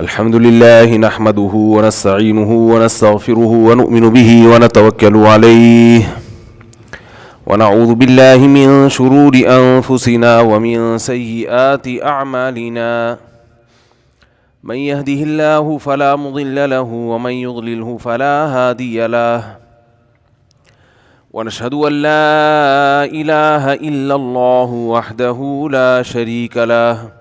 الحمد لله نحمده ونستعينه ونستغفره ونؤمن به ونتوكل عليه ونعوذ بالله من شرور أنفسنا ومن سيئات أعمالنا من يهده الله فلا مضل له ومن يضلله فلا هادي له ونشهد أن لا إله إلا الله وحده لا شريك له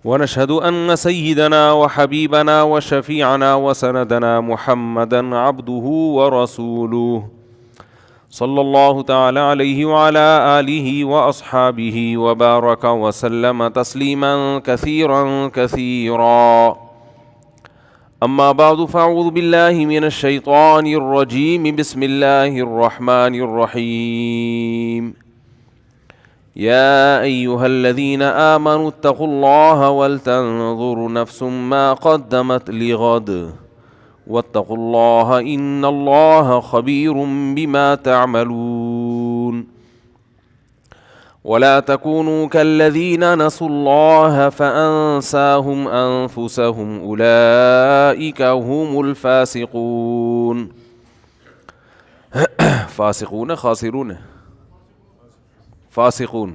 ونشهد أن سيدنا وحبيبنا وشفيعنا وسندنا محمدا عبده ورسوله صلى الله تعالى عليه وعلى آله وأصحابه وبارك وسلم تسليما كثيرا كثيرا. أما بعد فأعوذ بالله من الشيطان الرجيم. بسم الله الرحمن الرحيم. يا أيها الذين آمنوا اتقوا الله ولتنظر نفس ما قدمت لغد واتقوا الله إن الله خبير بما تعملون. ولا تكونوا كالذين نسوا الله فأنساهم أنفسهم أولئك هم الفاسقون. فاسقون خاسرون فاسقون.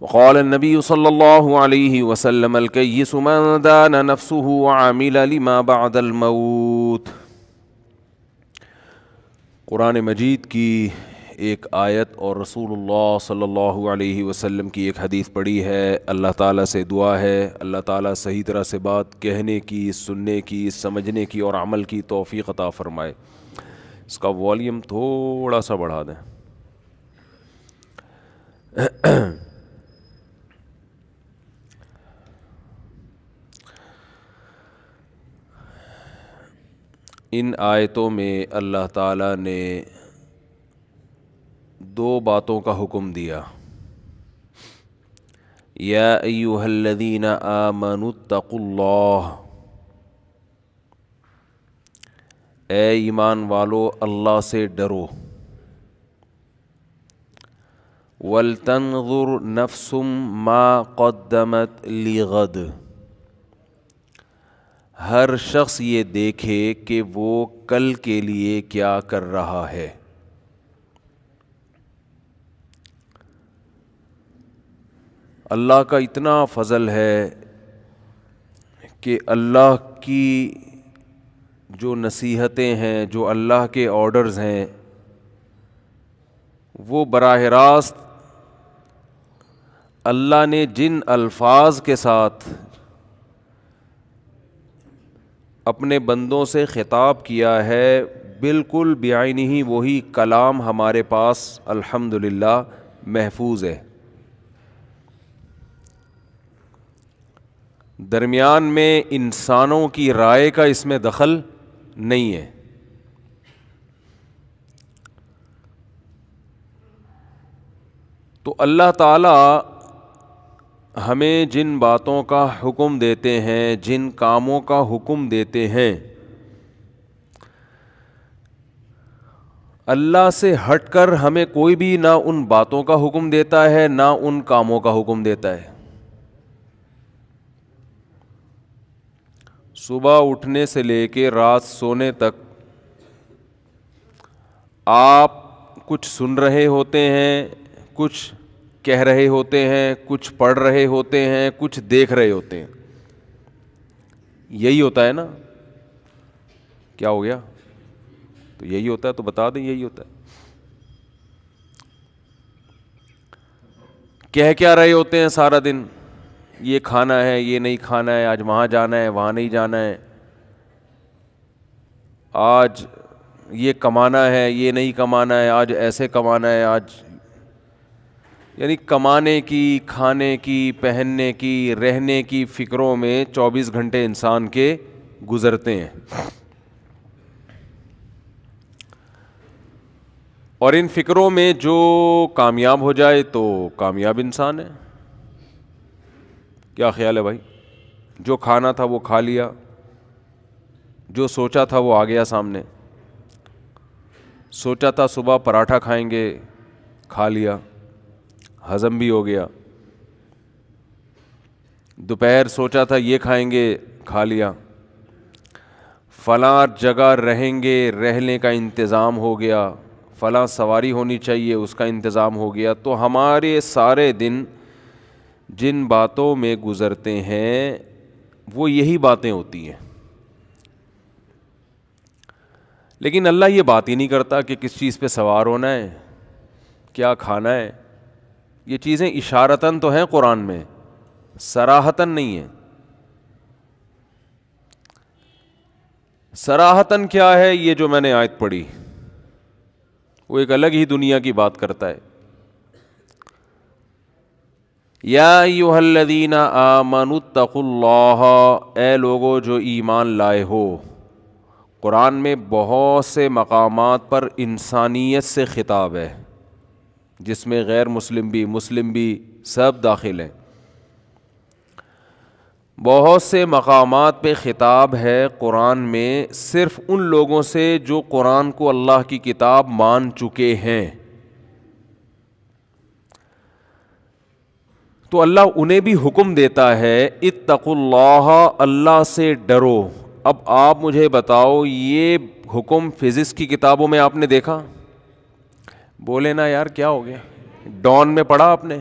وقال النبي صلى الله عليه وسلم الكيس من دان نفسه وعمل لما بعد الموت. قرآن مجید کی ایک آیت اور رسول اللہ صلی اللہ علیہ وسلم کی ایک حدیث پڑھی ہے. اللہ تعالیٰ سے دعا ہے اللہ تعالیٰ صحیح طرح سے بات کہنے کی، سننے کی، سمجھنے کی اور عمل کی توفیق عطا فرمائے. اس کا والیوم تھوڑا سا بڑھا دیں. ان آیتوں میں اللہ تعالیٰ نے دو باتوں کا حکم دیا. یا ایھا الذین آمنوا اتقوا اللہ، اے ایمان والو اللہ سے ڈرو. وَلْتَنْظُرْ نَفْسٌ مَا قَدَّمَتْ لِغَدٍ، ہر شخص یہ دیکھے کہ وہ کل کے لیے کیا کر رہا ہے. اللہ کا اتنا فضل ہے کہ اللہ کی جو نصیحتیں ہیں، جو اللہ کے آرڈرز ہیں، وہ براہ راست اللہ نے جن الفاظ کے ساتھ اپنے بندوں سے خطاب کیا ہے، بالکل بعینہ وہی کلام ہمارے پاس الحمدللہ محفوظ ہے. درمیان میں انسانوں کی رائے کا اس میں دخل نہیں ہے. تو اللہ تعالیٰ ہمیں جن باتوں کا حکم دیتے ہیں، جن کاموں کا حکم دیتے ہیں، اللہ سے ہٹ کر ہمیں کوئی بھی نہ ان باتوں کا حکم دیتا ہے نہ ان کاموں کا حکم دیتا ہے. صبح اٹھنے سے لے کے رات سونے تک آپ کچھ سن رہے ہوتے ہیں، کچھ کہہ رہے ہوتے ہیں، کچھ پڑھ رہے ہوتے ہیں، کچھ دیکھ رہے ہوتے ہیں. یہی ہوتا ہے نا؟ کیا ہو گیا؟ تو یہی ہوتا ہے، تو بتا دیں یہی ہوتا ہے. کہہ کیا رہے ہوتے ہیں سارا دن؟ یہ کھانا ہے، یہ نہیں کھانا ہے، آج وہاں جانا ہے، وہاں نہیں جانا ہے، آج یہ کمانا ہے، یہ نہیں کمانا ہے، آج ایسے کمانا ہے، آج یعنی کمانے کی، کھانے کی، پہننے کی، رہنے کی فکروں میں 24 گھنٹے انسان کے گزرتے ہیں. اور ان فکروں میں جو کامیاب ہو جائے تو کامیاب انسان ہے. کیا خیال ہے بھائی؟ جو کھانا تھا وہ کھا لیا، جو سوچا تھا وہ آ گیا سامنے. سوچا تھا صبح پراٹھا کھائیں گے، کھا لیا، ہضم بھی ہو گیا. دوپہر سوچا تھا یہ کھائیں گے، کھا لیا، فلاں جگہ رہیں گے، رہنے کا انتظام ہو گیا، فلاں سواری ہونی چاہیے اس کا انتظام ہو گیا. تو ہمارے سارے دن جن باتوں میں گزرتے ہیں وہ یہی باتیں ہوتی ہیں. لیکن اللہ یہ بات ہی نہیں کرتا کہ کس چیز پہ سوار ہونا ہے، کیا کھانا ہے. یہ چیزیں اشارتاً تو ہیں قرآن میں، صراحتاً نہیں ہیں. صراحتاً کیا ہے؟ یہ جو میں نے آیت پڑھی وہ ایک الگ ہی دنیا کی بات کرتا ہے. یا ایھا الذین آمنوا اتقوا اللہ، اے لوگو جو ایمان لائے ہو. قرآن میں بہت سے مقامات پر انسانیت سے خطاب ہے، جس میں غیر مسلم بھی مسلم بھی سب داخل ہیں. بہت سے مقامات پہ خطاب ہے قرآن میں صرف ان لوگوں سے جو قرآن کو اللہ کی کتاب مان چکے ہیں. تو اللہ انہیں بھی حکم دیتا ہے اتقوا اللہ، اللہ سے ڈرو. اب آپ مجھے بتاؤ، یہ حکم فزکس کی کتابوں میں آپ نے دیکھا؟ بولے نا یار کیا ہو گیا؟ ڈان میں پڑھا آپ نے؟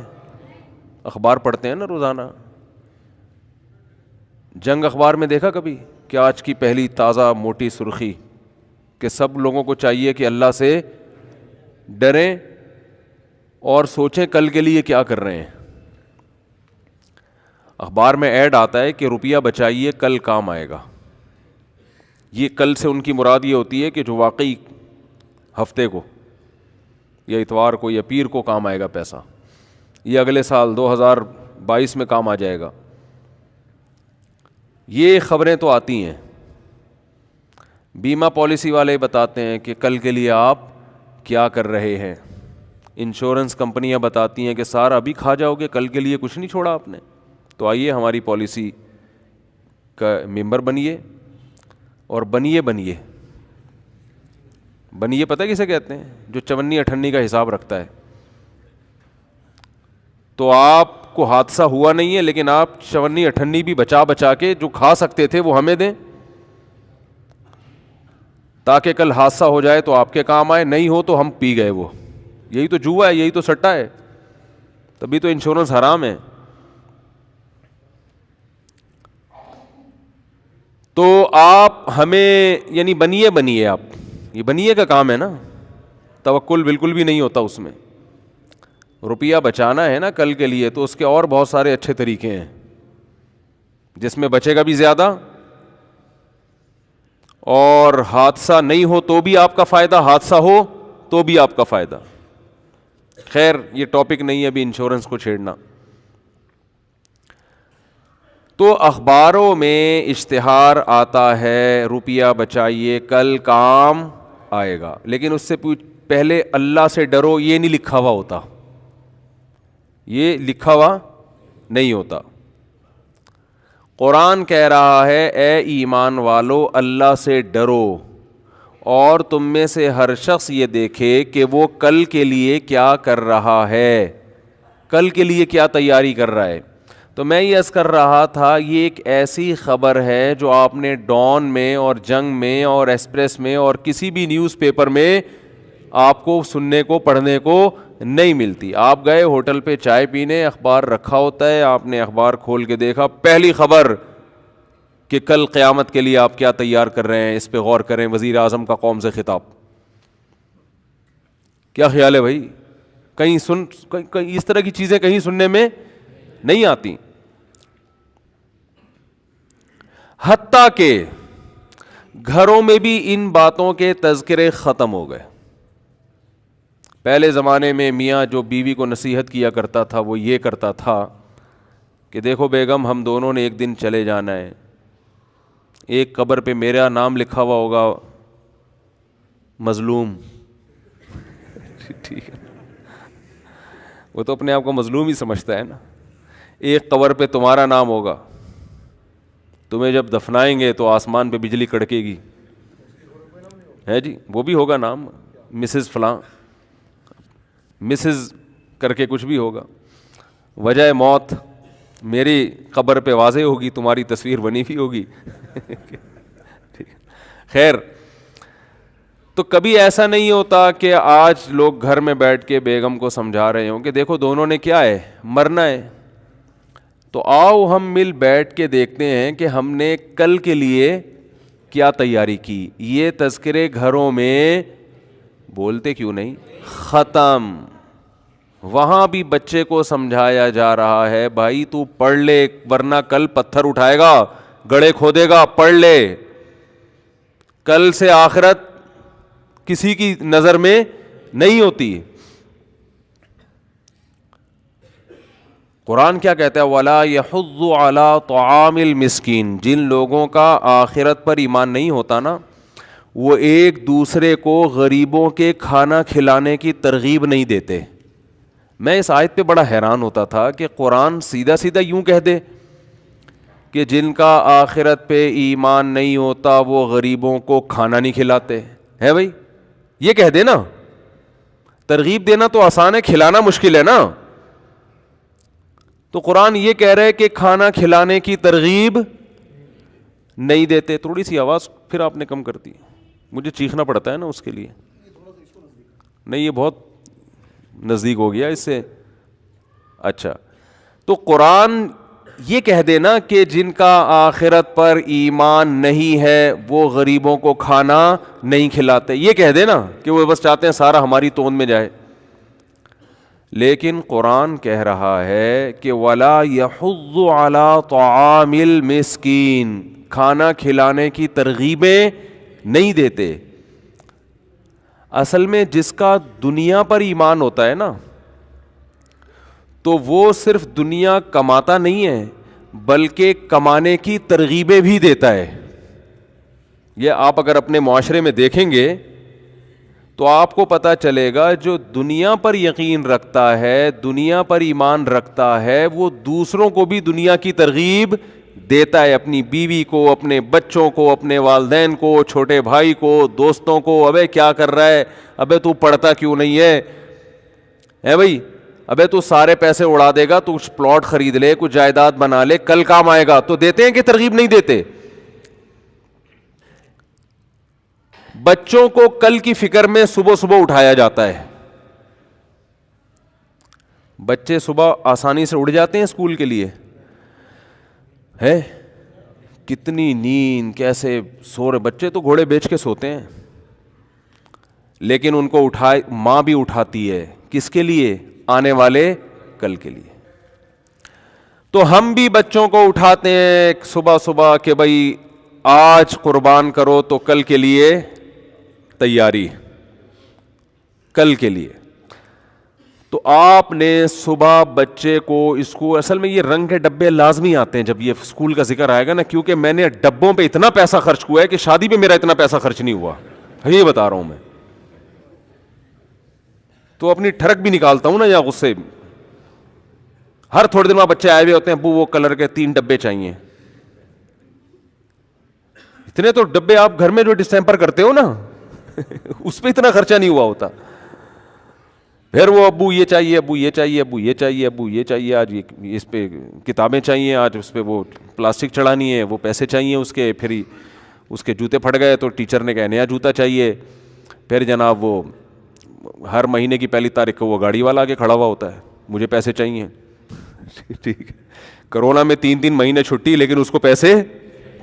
اخبار پڑھتے ہیں نا روزانہ. جنگ اخبار میں دیکھا کبھی کہ آج کی پہلی تازہ موٹی سرخی کہ سب لوگوں کو چاہیے کہ اللہ سے ڈریں اور سوچیں کل کے لیے کیا کر رہے ہیں. اخبار میں ایڈ آتا ہے کہ روپیہ بچائیے کل کام آئے گا. یہ کل سے ان کی مراد یہ ہوتی ہے کہ جو واقعی ہفتے کو یا اتوار کو یا پیر کو کام آئے گا پیسہ، یہ اگلے سال 2022 میں کام آ جائے گا. یہ خبریں تو آتی ہیں. بیمہ پالیسی والے بتاتے ہیں کہ کل کے لیے آپ کیا کر رہے ہیں. انشورنس کمپنیاں بتاتی ہیں کہ سارا ابھی کھا جاؤ گے، کل کے لیے کچھ نہیں چھوڑا آپ نے. تو آئیے ہماری پالیسی کا ممبر بنیے اور بنیے پتہ کسے کہتے ہیں؟ جو 54-58 کا حساب رکھتا ہے. تو آپ کو حادثہ ہوا نہیں ہے لیکن آپ 54-58 بھی بچا کے جو کھا سکتے تھے وہ ہمیں دیں تاکہ کل حادثہ ہو جائے تو آپ کے کام آئے، نہیں ہو تو ہم پی گئے. وہ یہی تو جوا ہے، یہی تو سٹا ہے، تبھی تو انشورنس حرام ہے. تو آپ ہمیں یعنی بنیے آپ، یہ بنیے کا کام ہے نا. توکل بالکل بھی نہیں ہوتا اس میں. روپیہ بچانا ہے نا کل کے لیے تو اس کے اور بہت سارے اچھے طریقے ہیں جس میں بچے گا بھی زیادہ اور حادثہ نہیں ہو تو بھی آپ کا فائدہ، حادثہ ہو تو بھی آپ کا فائدہ. خیر یہ ٹاپک نہیں ہے ابھی انشورنس کو چھیڑنا. تو اخباروں میں اشتہار آتا ہے روپیہ بچائیے کل کام آئے گا، لیکن اس سے پہلے اللہ سے ڈرو یہ نہیں لکھا ہوا ہوتا، یہ لکھا ہوا نہیں ہوتا. قرآن کہہ رہا ہے اے ایمان والو اللہ سے ڈرو اور تم میں سے ہر شخص یہ دیکھے کہ وہ کل کے لیے کیا کر رہا ہے، کل کے لیے کیا تیاری کر رہا ہے. تو میں یہ عرض کر رہا تھا یہ ایک ایسی خبر ہے جو آپ نے ڈان میں اور جنگ میں اور ایکسپریس میں اور کسی بھی نیوز پیپر میں آپ کو سننے کو پڑھنے کو نہیں ملتی. آپ گئے ہوٹل پہ چائے پینے، اخبار رکھا ہوتا ہے، آپ نے اخبار کھول کے دیکھا، پہلی خبر کہ کل قیامت کے لیے آپ کیا تیار کر رہے ہیں، اس پہ غور کریں. وزیر اعظم کا قوم سے خطاب. کیا خیال ہے بھائی؟ کہیں اس طرح کی چیزیں کہیں سننے میں نہیں آتی. حتیٰ کہ گھروں میں بھی ان باتوں کے تذکرے ختم ہو گئے. پہلے زمانے میں میاں جو بیوی کو نصیحت کیا کرتا تھا وہ یہ کرتا تھا کہ دیکھو بیگم ہم دونوں نے ایک دن چلے جانا ہے، ایک قبر پہ میرا نام لکھا ہوا ہوگا مظلوم ٹھیک ہے، وہ تو اپنے آپ کو مظلوم ہی سمجھتا ہے نا. ایک قبر پہ تمہارا نام ہوگا، تمہیں جب دفنائیں گے تو آسمان پہ بجلی کڑکے گی ہے جی، وہ بھی ہوگا نام مسز فلاں، مسز کر کے کچھ بھی ہوگا. وجہ موت میری قبر پہ واضح ہوگی, تمہاری تصویر بنی بھی ہوگی. خیر, تو کبھی ایسا نہیں ہوتا کہ آج لوگ گھر میں بیٹھ کے بیگم کو سمجھا رہے ہوں کہ دیکھو دونوں نے کیا ہے, مرنا ہے, تو آؤ ہم مل بیٹھ کے دیکھتے ہیں کہ ہم نے کل کے لیے کیا تیاری کی. یہ تذکرے گھروں میں بولتے کیوں نہیں, ختم. وہاں بھی بچے کو سمجھایا جا رہا ہے بھائی تو پڑھ لے ورنہ کل پتھر اٹھائے گا, گڑھے کھودے گا, پڑھ لے. کل سے آخرت کسی کی نظر میں نہیں ہوتی. قرآن کیا کہتا ہے, وَلَا يَحُضُّ عَلَىٰ طَعَامِ الْمِسْكِينِ. جن لوگوں کا آخرت پر ایمان نہیں ہوتا نا, وہ ایک دوسرے کو غریبوں کے کھانا کھلانے کی ترغیب نہیں دیتے. میں اس آیت پہ بڑا حیران ہوتا تھا کہ قرآن سیدھا سیدھا یوں کہہ دے کہ جن کا آخرت پہ ایمان نہیں ہوتا وہ غریبوں کو کھانا نہیں کھلاتے. ہے بھائی, یہ کہہ دے نا. ترغیب دینا تو آسان ہے, کھلانا مشکل ہے نا. تو قرآن یہ کہہ رہے کہ کھانا کھلانے کی ترغیب نہیں دیتے. تھوڑی سی آواز پھر آپ نے کم کر دی, مجھے چیخنا پڑتا ہے نا اس کے لیے. نہیں, یہ بہت نزدیک ہو گیا اس سے. اچھا, تو قرآن یہ کہہ دینا کہ جن کا آخرت پر ایمان نہیں ہے وہ غریبوں کو کھانا نہیں کھلاتے, یہ کہہ دینا کہ وہ بس چاہتے ہیں سارا ہماری توند میں جائے. لیکن قرآن کہہ رہا ہے کہ وَلَا يَحُضُّ عَلَىٰ طَعَامِ الْمِسْكِينِ, کھانا کھلانے کی ترغیبیں نہیں دیتے. اصل میں جس کا دنیا پر ایمان ہوتا ہے نا, تو وہ صرف دنیا کماتا نہیں ہے بلکہ کمانے کی ترغیبیں بھی دیتا ہے. یہ آپ اگر اپنے معاشرے میں دیکھیں گے تو آپ کو پتہ چلے گا جو دنیا پر یقین رکھتا ہے, دنیا پر ایمان رکھتا ہے, وہ دوسروں کو بھی دنیا کی ترغیب دیتا ہے, اپنی بیوی کو, اپنے بچوں کو, اپنے والدین کو, چھوٹے بھائی کو, دوستوں کو. ابے کیا کر رہا ہے, ابے تو پڑھتا کیوں نہیں ہے بھائی, ابے تو سارے پیسے اڑا دے گا, تو کچھ پلاٹ خرید لے, کچھ جائیداد بنا لے, کل کام آئے گا. تو دیتے ہیں کہ ترغیب نہیں دیتے. بچوں کو کل کی فکر میں صبح صبح اٹھایا جاتا ہے. بچے صبح آسانی سے اڑ جاتے ہیں اسکول کے لیے, ہے کتنی نیند, کیسے سو رہے بچے, تو گھوڑے بیچ کے سوتے ہیں. لیکن ان کو ماں بھی اٹھاتی ہے, کس کے لیے, آنے والے کل کے لیے. تو ہم بھی بچوں کو اٹھاتے ہیں صبح صبح کہ بھائی آج قربان کرو تو کل کے لیے تیاری, کل کے لیے. تو آپ نے صبح بچے کو اسکول, اصل میں یہ رنگ کے ڈبے لازمی آتے ہیں جب یہ اسکول کا ذکر آئے گا نا, کیونکہ میں نے ڈبوں پہ اتنا پیسہ خرچ ہوا ہے کہ شادی پہ میرا اتنا پیسہ خرچ نہیں ہوا, یہ بتا رہا ہوں میں. تو اپنی ٹھڑک بھی نکالتا ہوں نا یا غصے. ہر تھوڑے دن میں بچے آئے ہوئے ہوتے ہیں, ابو وہ کلر کے 3 ڈبے چاہیے. اتنے تو ڈبے آپ گھر میں جو ڈسٹیمپر کرتے ہو نا اس پہ اتنا خرچہ نہیں ہوا ہوتا. پھر وہ ابو یہ چاہیے, ابو یہ چاہیے, ابو یہ چاہیے, ابو یہ چاہیے, آج اس پہ کتابیں چاہیے, آج اس پہ وہ پلاسٹک چڑھانی ہے, وہ پیسے چاہیے اس کے. پھر اس کے جوتے پھٹ گئے تو ٹیچر نے کہا نیا جوتا چاہیے. پھر جناب وہ ہر مہینے کی 1 تاریخ کو وہ گاڑی والا آگے کھڑا ہوا ہوتا ہے, مجھے پیسے چاہیے. ٹھیک ہے, کرونا میں 3 مہینے چھٹی, لیکن اس کو پیسے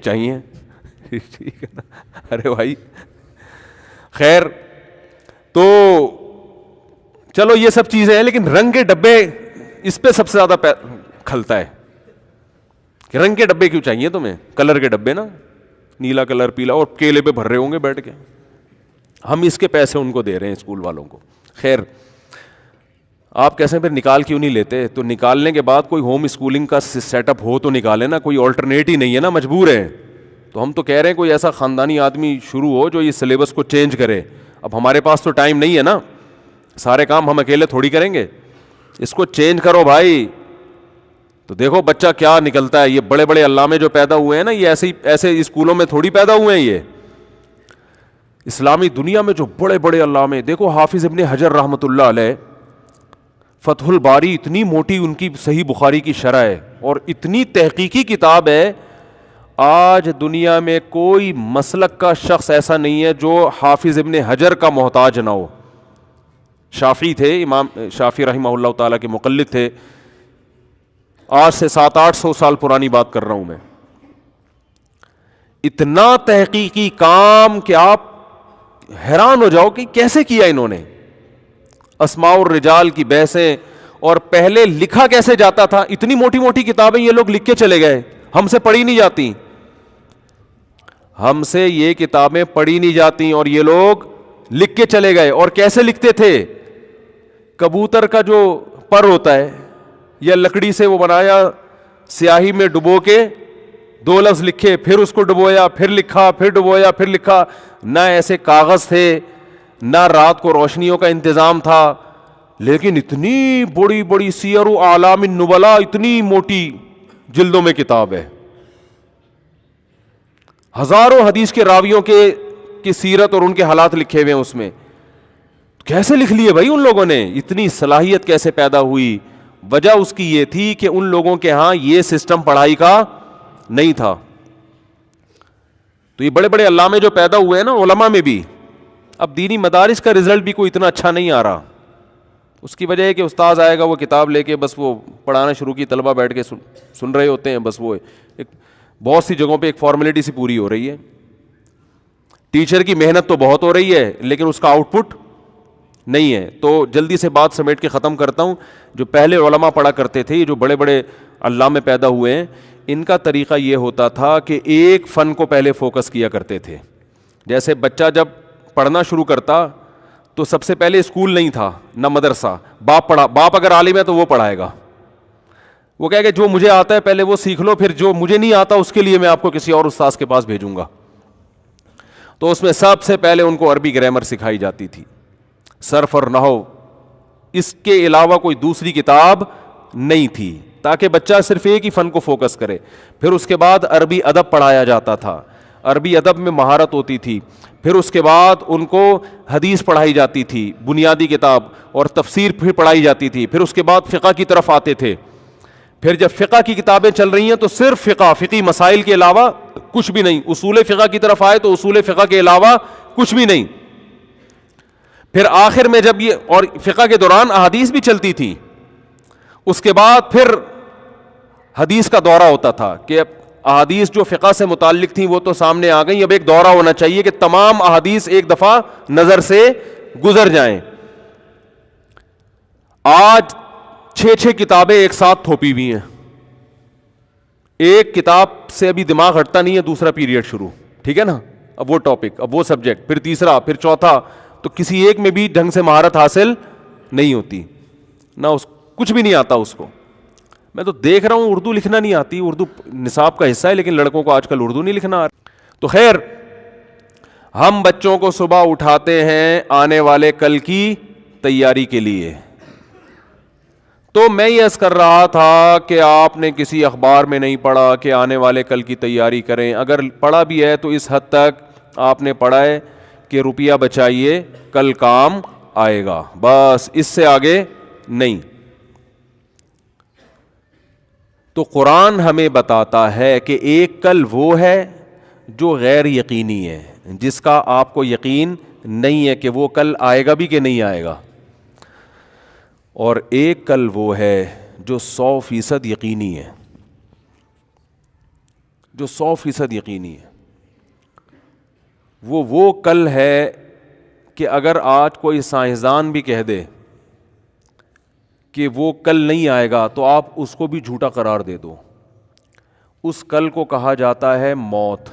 چاہیے. ٹھیک ہے نا, ارے بھائی خیر. تو چلو یہ سب چیزیں ہیں, لیکن رنگ کے ڈبے اس پہ سب سے زیادہ کھلتا ہے کہ رنگ کے ڈبے کیوں چاہیے تمہیں, کلر کے ڈبے نا, نیلا کلر, پیلا, اور کیلے پہ بھر رہے ہوں گے بیٹھ کے. ہم اس کے پیسے ان کو دے رہے ہیں اسکول والوں کو. خیر, آپ کیسے پھر نکال کیوں نہیں لیتے؟ تو نکالنے کے بعد کوئی ہوم اسکولنگ کا سیٹ اپ ہو تو نکالے نا, کوئی آلٹرنیٹ ہی نہیں ہے نا, مجبور ہے. تو ہم تو کہہ رہے ہیں کوئی ایسا خاندانی آدمی شروع ہو جو یہ سلیبس کو چینج کرے. اب ہمارے پاس تو ٹائم نہیں ہے نا, سارے کام ہم اکیلے تھوڑی کریں گے. اس کو چینج کرو بھائی. تو دیکھو بچہ کیا نکلتا ہے. یہ بڑے بڑے علامے جو پیدا ہوئے ہیں نا, یہ ایسے اسکولوں میں تھوڑی پیدا ہوئے ہیں. یہ اسلامی دنیا میں جو بڑے بڑے علامے, دیکھو حافظ ابن حجر رحمۃ اللہ علیہ, فتح الباری اتنی موٹی ان کی صحیح بخاری کی شرح ہے اور اتنی تحقیقی کتاب ہے. آج دنیا میں کوئی مسلک کا شخص ایسا نہیں ہے جو حافظ ابن حجر کا محتاج نہ ہو. شافعی تھے، امام شافعی رحمہ اللہ تعالیٰ کے مقلد تھے. آج سے 700-800 سال پرانی بات کر رہا ہوں میں. اتنا تحقیقی کام کہ آپ حیران ہو جاؤ کہ کیسے کیا انہوں نے. اسماء الرجال کی بحثیں، اور پہلے لکھا کیسے جاتا تھا. اتنی موٹی موٹی کتابیں یہ لوگ لکھ کے چلے گئے، ہم سے پڑھی نہیں جاتی. ہم سے یہ کتابیں پڑھی نہیں جاتی اور یہ لوگ لکھ کے چلے گئے. اور کیسے لکھتے تھے؟ کبوتر کا جو پر ہوتا ہے یا لکڑی سے وہ بنایا، سیاہی میں ڈبو کے 2 لفظ لکھے، پھر اس کو ڈبویا، پھر لکھا، پھر ڈبویا، پھر لکھا. نہ ایسے کاغذ تھے، نہ رات کو روشنیوں کا انتظام تھا، لیکن اتنی بڑی بڑی سیر و اعلام النبلاء، اتنی موٹی جلدوں میں کتاب ہے. ہزاروں حدیث کے راویوں کی سیرت اور ان کے حالات لکھے ہوئے ہیں اس میں. کیسے لکھ لیے بھائی ان لوگوں نے؟ اتنی صلاحیت کیسے پیدا ہوئی؟ وجہ اس کی یہ تھی کہ ان لوگوں کے ہاں یہ سسٹم پڑھائی کا نہیں تھا. تو یہ بڑے بڑے علامے جو پیدا ہوئے ہیں نا علماء میں بھی، اب دینی مدارس کا رزلٹ بھی کوئی اتنا اچھا نہیں آ رہا. اس کی وجہ ہے کہ استاذ آئے گا، وہ کتاب لے کے بس وہ پڑھانا شروع کی، طلبہ بیٹھ کے سن رہے ہوتے ہیں. بس وہ ایک بہت سی جگہوں پہ ایک فارمیلٹی سی پوری ہو رہی ہے. ٹیچر کی محنت تو بہت ہو رہی ہے لیکن اس کا آؤٹ پٹ نہیں ہے. تو جلدی سے بات سمیٹ کے ختم کرتا ہوں. جو پہلے علماء پڑھا کرتے تھے، یہ جو بڑے بڑے علامے پیدا ہوئے ہیں، ان کا طریقہ یہ ہوتا تھا کہ ایک فن کو پہلے فوکس کیا کرتے تھے. جیسے بچہ جب پڑھنا شروع کرتا تو سب سے پہلے اسکول نہیں تھا نہ مدرسہ. باپ اگر عالم ہے تو وہ پڑھائے گا. وہ کہے گا جو مجھے آتا ہے پہلے وہ سیکھ لو، پھر جو مجھے نہیں آتا اس کے لیے میں آپ کو کسی اور استاذ کے پاس بھیجوں گا. تو اس میں سب سے پہلے ان کو عربی گرامر سکھائی جاتی تھی، صرف اور نحو. اس کے علاوہ کوئی دوسری کتاب نہیں تھی تاکہ بچہ صرف ایک ہی فن کو فوکس کرے. پھر اس کے بعد عربی ادب پڑھایا جاتا تھا، عربی ادب میں مہارت ہوتی تھی. پھر اس کے بعد ان کو حدیث پڑھائی جاتی تھی، بنیادی کتاب، اور تفسیر پھر پڑھائی جاتی تھی. پھر اس کے بعد فقہ کی طرف آتے تھے. پھر جب فقہ کی کتابیں چل رہی ہیں تو صرف فقہی مسائل کے علاوہ کچھ بھی نہیں. اصول فقہ کی طرف آئے تو اصول فقہ کے علاوہ کچھ بھی نہیں. پھر آخر میں جب یہ، اور فقہ کے دوران احادیث بھی چلتی تھی، اس کے بعد پھر حدیث کا دورہ ہوتا تھا کہ احادیث جو فقہ سے متعلق تھیں وہ تو سامنے آ گئیں، اب ایک دورہ ہونا چاہیے کہ تمام احادیث ایک دفعہ نظر سے گزر جائیں. آج 6 کتابیں ایک ساتھ تھوپی ہوئی ہیں. ایک کتاب سے ابھی دماغ ہٹتا نہیں ہے، دوسرا پیریڈ شروع، ٹھیک ہے نا. اب وہ ٹاپک، اب وہ سبجیکٹ، پھر تیسرا، پھر چوتھا. تو کسی ایک میں بھی ڈھنگ سے مہارت حاصل نہیں ہوتی، نہ اس کچھ بھی نہیں آتا اس کو. میں تو دیکھ رہا ہوں اردو لکھنا نہیں آتی. اردو نصاب کا حصہ ہے لیکن لڑکوں کو آج کل اردو نہیں لکھنا آ رہا. تو خیر، ہم بچوں کو صبح اٹھاتے ہیں آنے والے کل کی تیاری کے لیے. تو میں یہ عرض کر رہا تھا کہ آپ نے کسی اخبار میں نہیں پڑھا کہ آنے والے کل کی تیاری کریں. اگر پڑھا بھی ہے تو اس حد تک آپ نے پڑھا ہے کہ روپیہ بچائیے کل کام آئے گا، بس اس سے آگے نہیں. تو قرآن ہمیں بتاتا ہے کہ ایک کل وہ ہے جو غیر یقینی ہے، جس کا آپ کو یقین نہیں ہے کہ وہ کل آئے گا بھی کہ نہیں آئے گا. اور ایک کل وہ ہے جو 100% یقینی ہے، جو 100% یقینی ہے. وہ کل ہے کہ اگر آج کوئی سائنسدان بھی کہہ دے کہ وہ کل نہیں آئے گا تو آپ اس کو بھی جھوٹا قرار دے دو. اس کل کو کہا جاتا ہے موت.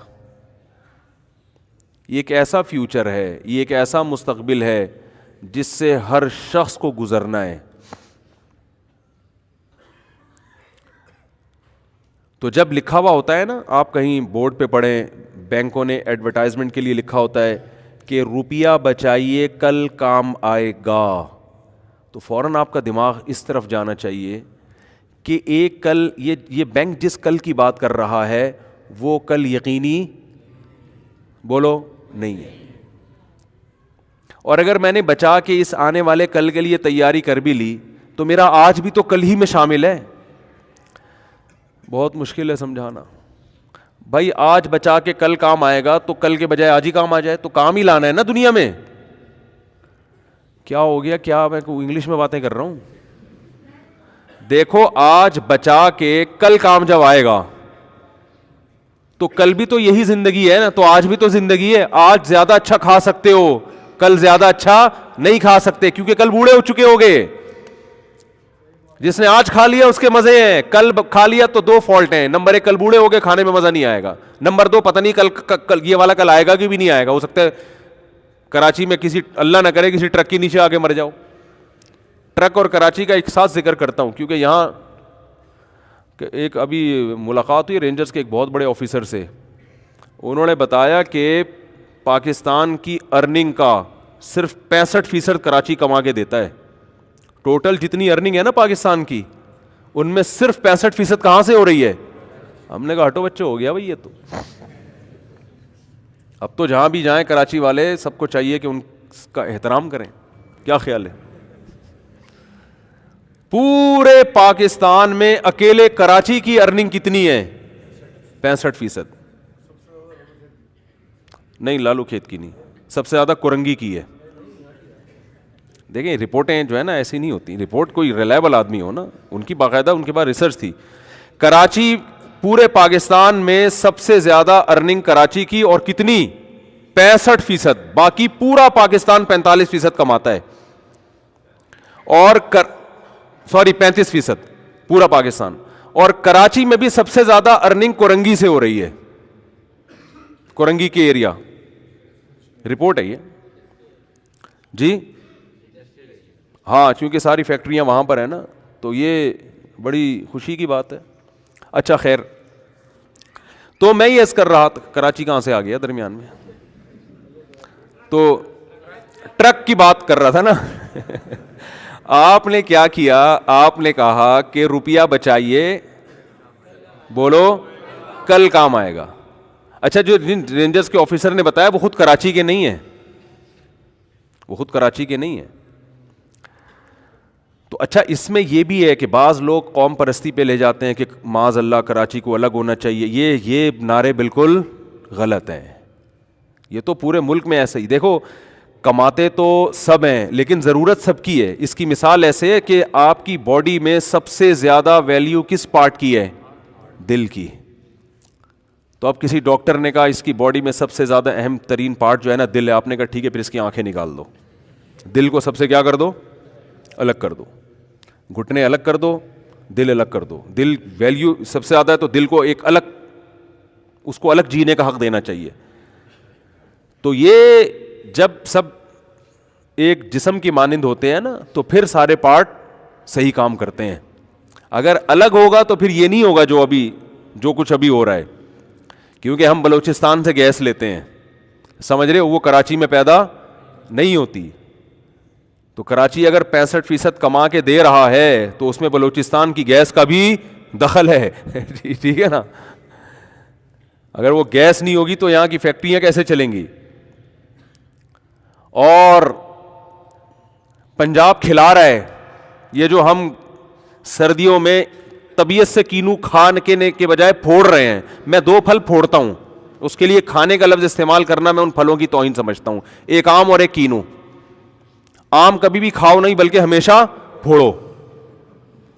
یہ ایک ایسا فیوچر ہے، یہ ایک ایسا مستقبل ہے جس سے ہر شخص کو گزرنا ہے. تو جب لکھا ہوا ہوتا ہے نا، آپ کہیں بورڈ پہ پڑھیں، بینکوں نے ایڈورٹائزمنٹ کے لیے لکھا ہوتا ہے کہ روپیہ بچائیے کل کام آئے گا، تو فوراً آپ کا دماغ اس طرف جانا چاہیے کہ ایک کل، یہ بینک جس کل کی بات کر رہا ہے وہ کل یقینی بولو نہیں ہے. اور اگر میں نے بچا کے اس آنے والے کل کے لیے تیاری کر بھی لی تو میرا آج بھی تو کل ہی میں شامل ہے. بہت مشکل ہے سمجھانا. بھائی آج بچا کے کل کام آئے گا تو کل کے بجائے آج ہی کام آ جائے, تو کام ہی لانا ہے نا دنیا میں. کیا ہو گیا, کیا میں انگلش میں باتیں کر رہا ہوں. دیکھو آج بچا کے کل کام جب آئے گا تو کل بھی تو یہی زندگی ہے نا, تو آج بھی تو زندگی ہے. آج زیادہ اچھا کھا سکتے ہو, کل زیادہ اچھا نہیں کھا سکتے, کیونکہ کل بوڑھے ہو چکے ہوگے. جس نے آج کھا لیا اس کے مزے ہیں, کل کھا لیا تو دو فالٹ ہیں. نمبر 1 کل بوڑھے ہوگے, کھانے میں مزہ نہیں آئے گا. نمبر 2 پتہ نہیں کل یہ والا کل آئے گا کہ بھی نہیں آئے گا. ہو سکتا ہے کراچی میں کسی, اللہ نہ کرے, کسی ٹرک کے نیچے آ کے مر جاؤ. ٹرک اور کراچی کا ایک ساتھ ذکر کرتا ہوں کیونکہ یہاں ایک ابھی ملاقات ہوئی رینجرز کے ایک بہت بڑے آفیسر سے. انہوں نے بتایا کہ پاکستان کی ارننگ کا صرف 65% کراچی کما کے دیتا ہے. ٹوٹل جتنی ارننگ ہے نا پاکستان کی, ان میں صرف 65% کہاں سے ہو رہی ہے. ہم نے کہا ہٹو بچے, ہو گیا بھائی یہ تو. اب تو جہاں بھی جائیں کراچی والے سب کو چاہیے کہ ان کا احترام کریں. کیا خیال ہے؟ پورے پاکستان میں اکیلے کراچی کی ارننگ کتنی ہے؟ 65%. نہیں, لالو کھیت کی نہیں, سب سے زیادہ کورنگی کی ہے. دیکھیں رپورٹیں جو ہے نا ایسی نہیں ہوتی, رپورٹ کوئی ریلائبل آدمی ہو نا, ان کی باقاعدہ ان کے پاس ریسرچ تھی. کراچی پورے پاکستان میں سب سے زیادہ ارننگ کراچی کی, اور کتنی؟ 65%. باقی پورا پاکستان 45% کماتا ہے. اور 35% پورا پاکستان. اور کراچی میں بھی سب سے زیادہ ارننگ کورنگی سے ہو رہی ہے, کورنگی کے ایریا. رپورٹ ہے یہ جی. ہاں چونکہ ساری فیکٹریاں وہاں پر ہیں نا, تو یہ بڑی خوشی کی بات ہے. اچھا خیر, تو میں یہ عرض کر رہا تھا, کراچی کہاں سے آ گیا درمیان میں, تو ٹرک کی بات کر رہا تھا نا. آپ نے کیا کیا, آپ نے کہا کہ روپیہ بچائیے, بولو کل کام آئے گا. اچھا جو رینجرز کے آفیسر نے بتایا وہ خود کراچی کے نہیں ہیں, وہ خود کراچی کے نہیں ہیں. تو اچھا اس میں یہ بھی ہے کہ بعض لوگ قوم پرستی پہ لے جاتے ہیں کہ معاذ اللہ کراچی کو الگ ہونا چاہیے. یہ نعرے بالکل غلط ہیں. یہ تو پورے ملک میں ایسا ہی. دیکھو کماتے تو سب ہیں لیکن ضرورت سب کی ہے. اس کی مثال ایسے ہے کہ آپ کی باڈی میں سب سے زیادہ ویلیو کس پارٹ کی ہے؟ دل کی. تو اب کسی ڈاکٹر نے کہا اس کی باڈی میں سب سے زیادہ اہم ترین پارٹ جو ہے نا دل ہے. آپ نے کہا ٹھیک ہے پھر اس کی آنکھیں نکال دو, دل کو سب سے کیا کر دو؟ الگ کر دو. گھٹنے الگ کر دو, دل الگ کر دو. دل ویلیو سب سے زیادہ ہے تو دل کو ایک الگ, اس کو الگ جینے کا حق دینا چاہیے. تو یہ جب سب ایک جسم کی مانند ہوتے ہیں نا تو پھر سارے پارٹ صحیح کام کرتے ہیں. اگر الگ ہوگا تو پھر یہ نہیں ہوگا جو کچھ ابھی ہو رہا ہے. کیونکہ ہم بلوچستان سے گیس لیتے ہیں, سمجھ رہے ہو, وہ کراچی میں پیدا نہیں ہوتی. تو کراچی اگر 65% کما کے دے رہا ہے تو اس میں بلوچستان کی گیس کا بھی دخل ہے. ٹھیک ہے نا. اگر وہ گیس نہیں ہوگی تو یہاں کی فیکٹریاں کیسے چلیں گی؟ اور پنجاب کھلا رہا ہے, یہ جو ہم سردیوں میں طبیعت سے کینو کھانے کے بجائے پھوڑ رہے ہیں. میں 2 پھل پھوڑتا ہوں, اس کے لیے کھانے کا لفظ استعمال کرنا میں ان پھلوں کی توہین سمجھتا ہوں. ایک آم اور ایک کینو. آم کبھی بھی کھاؤ نہیں بلکہ ہمیشہ پھوڑو,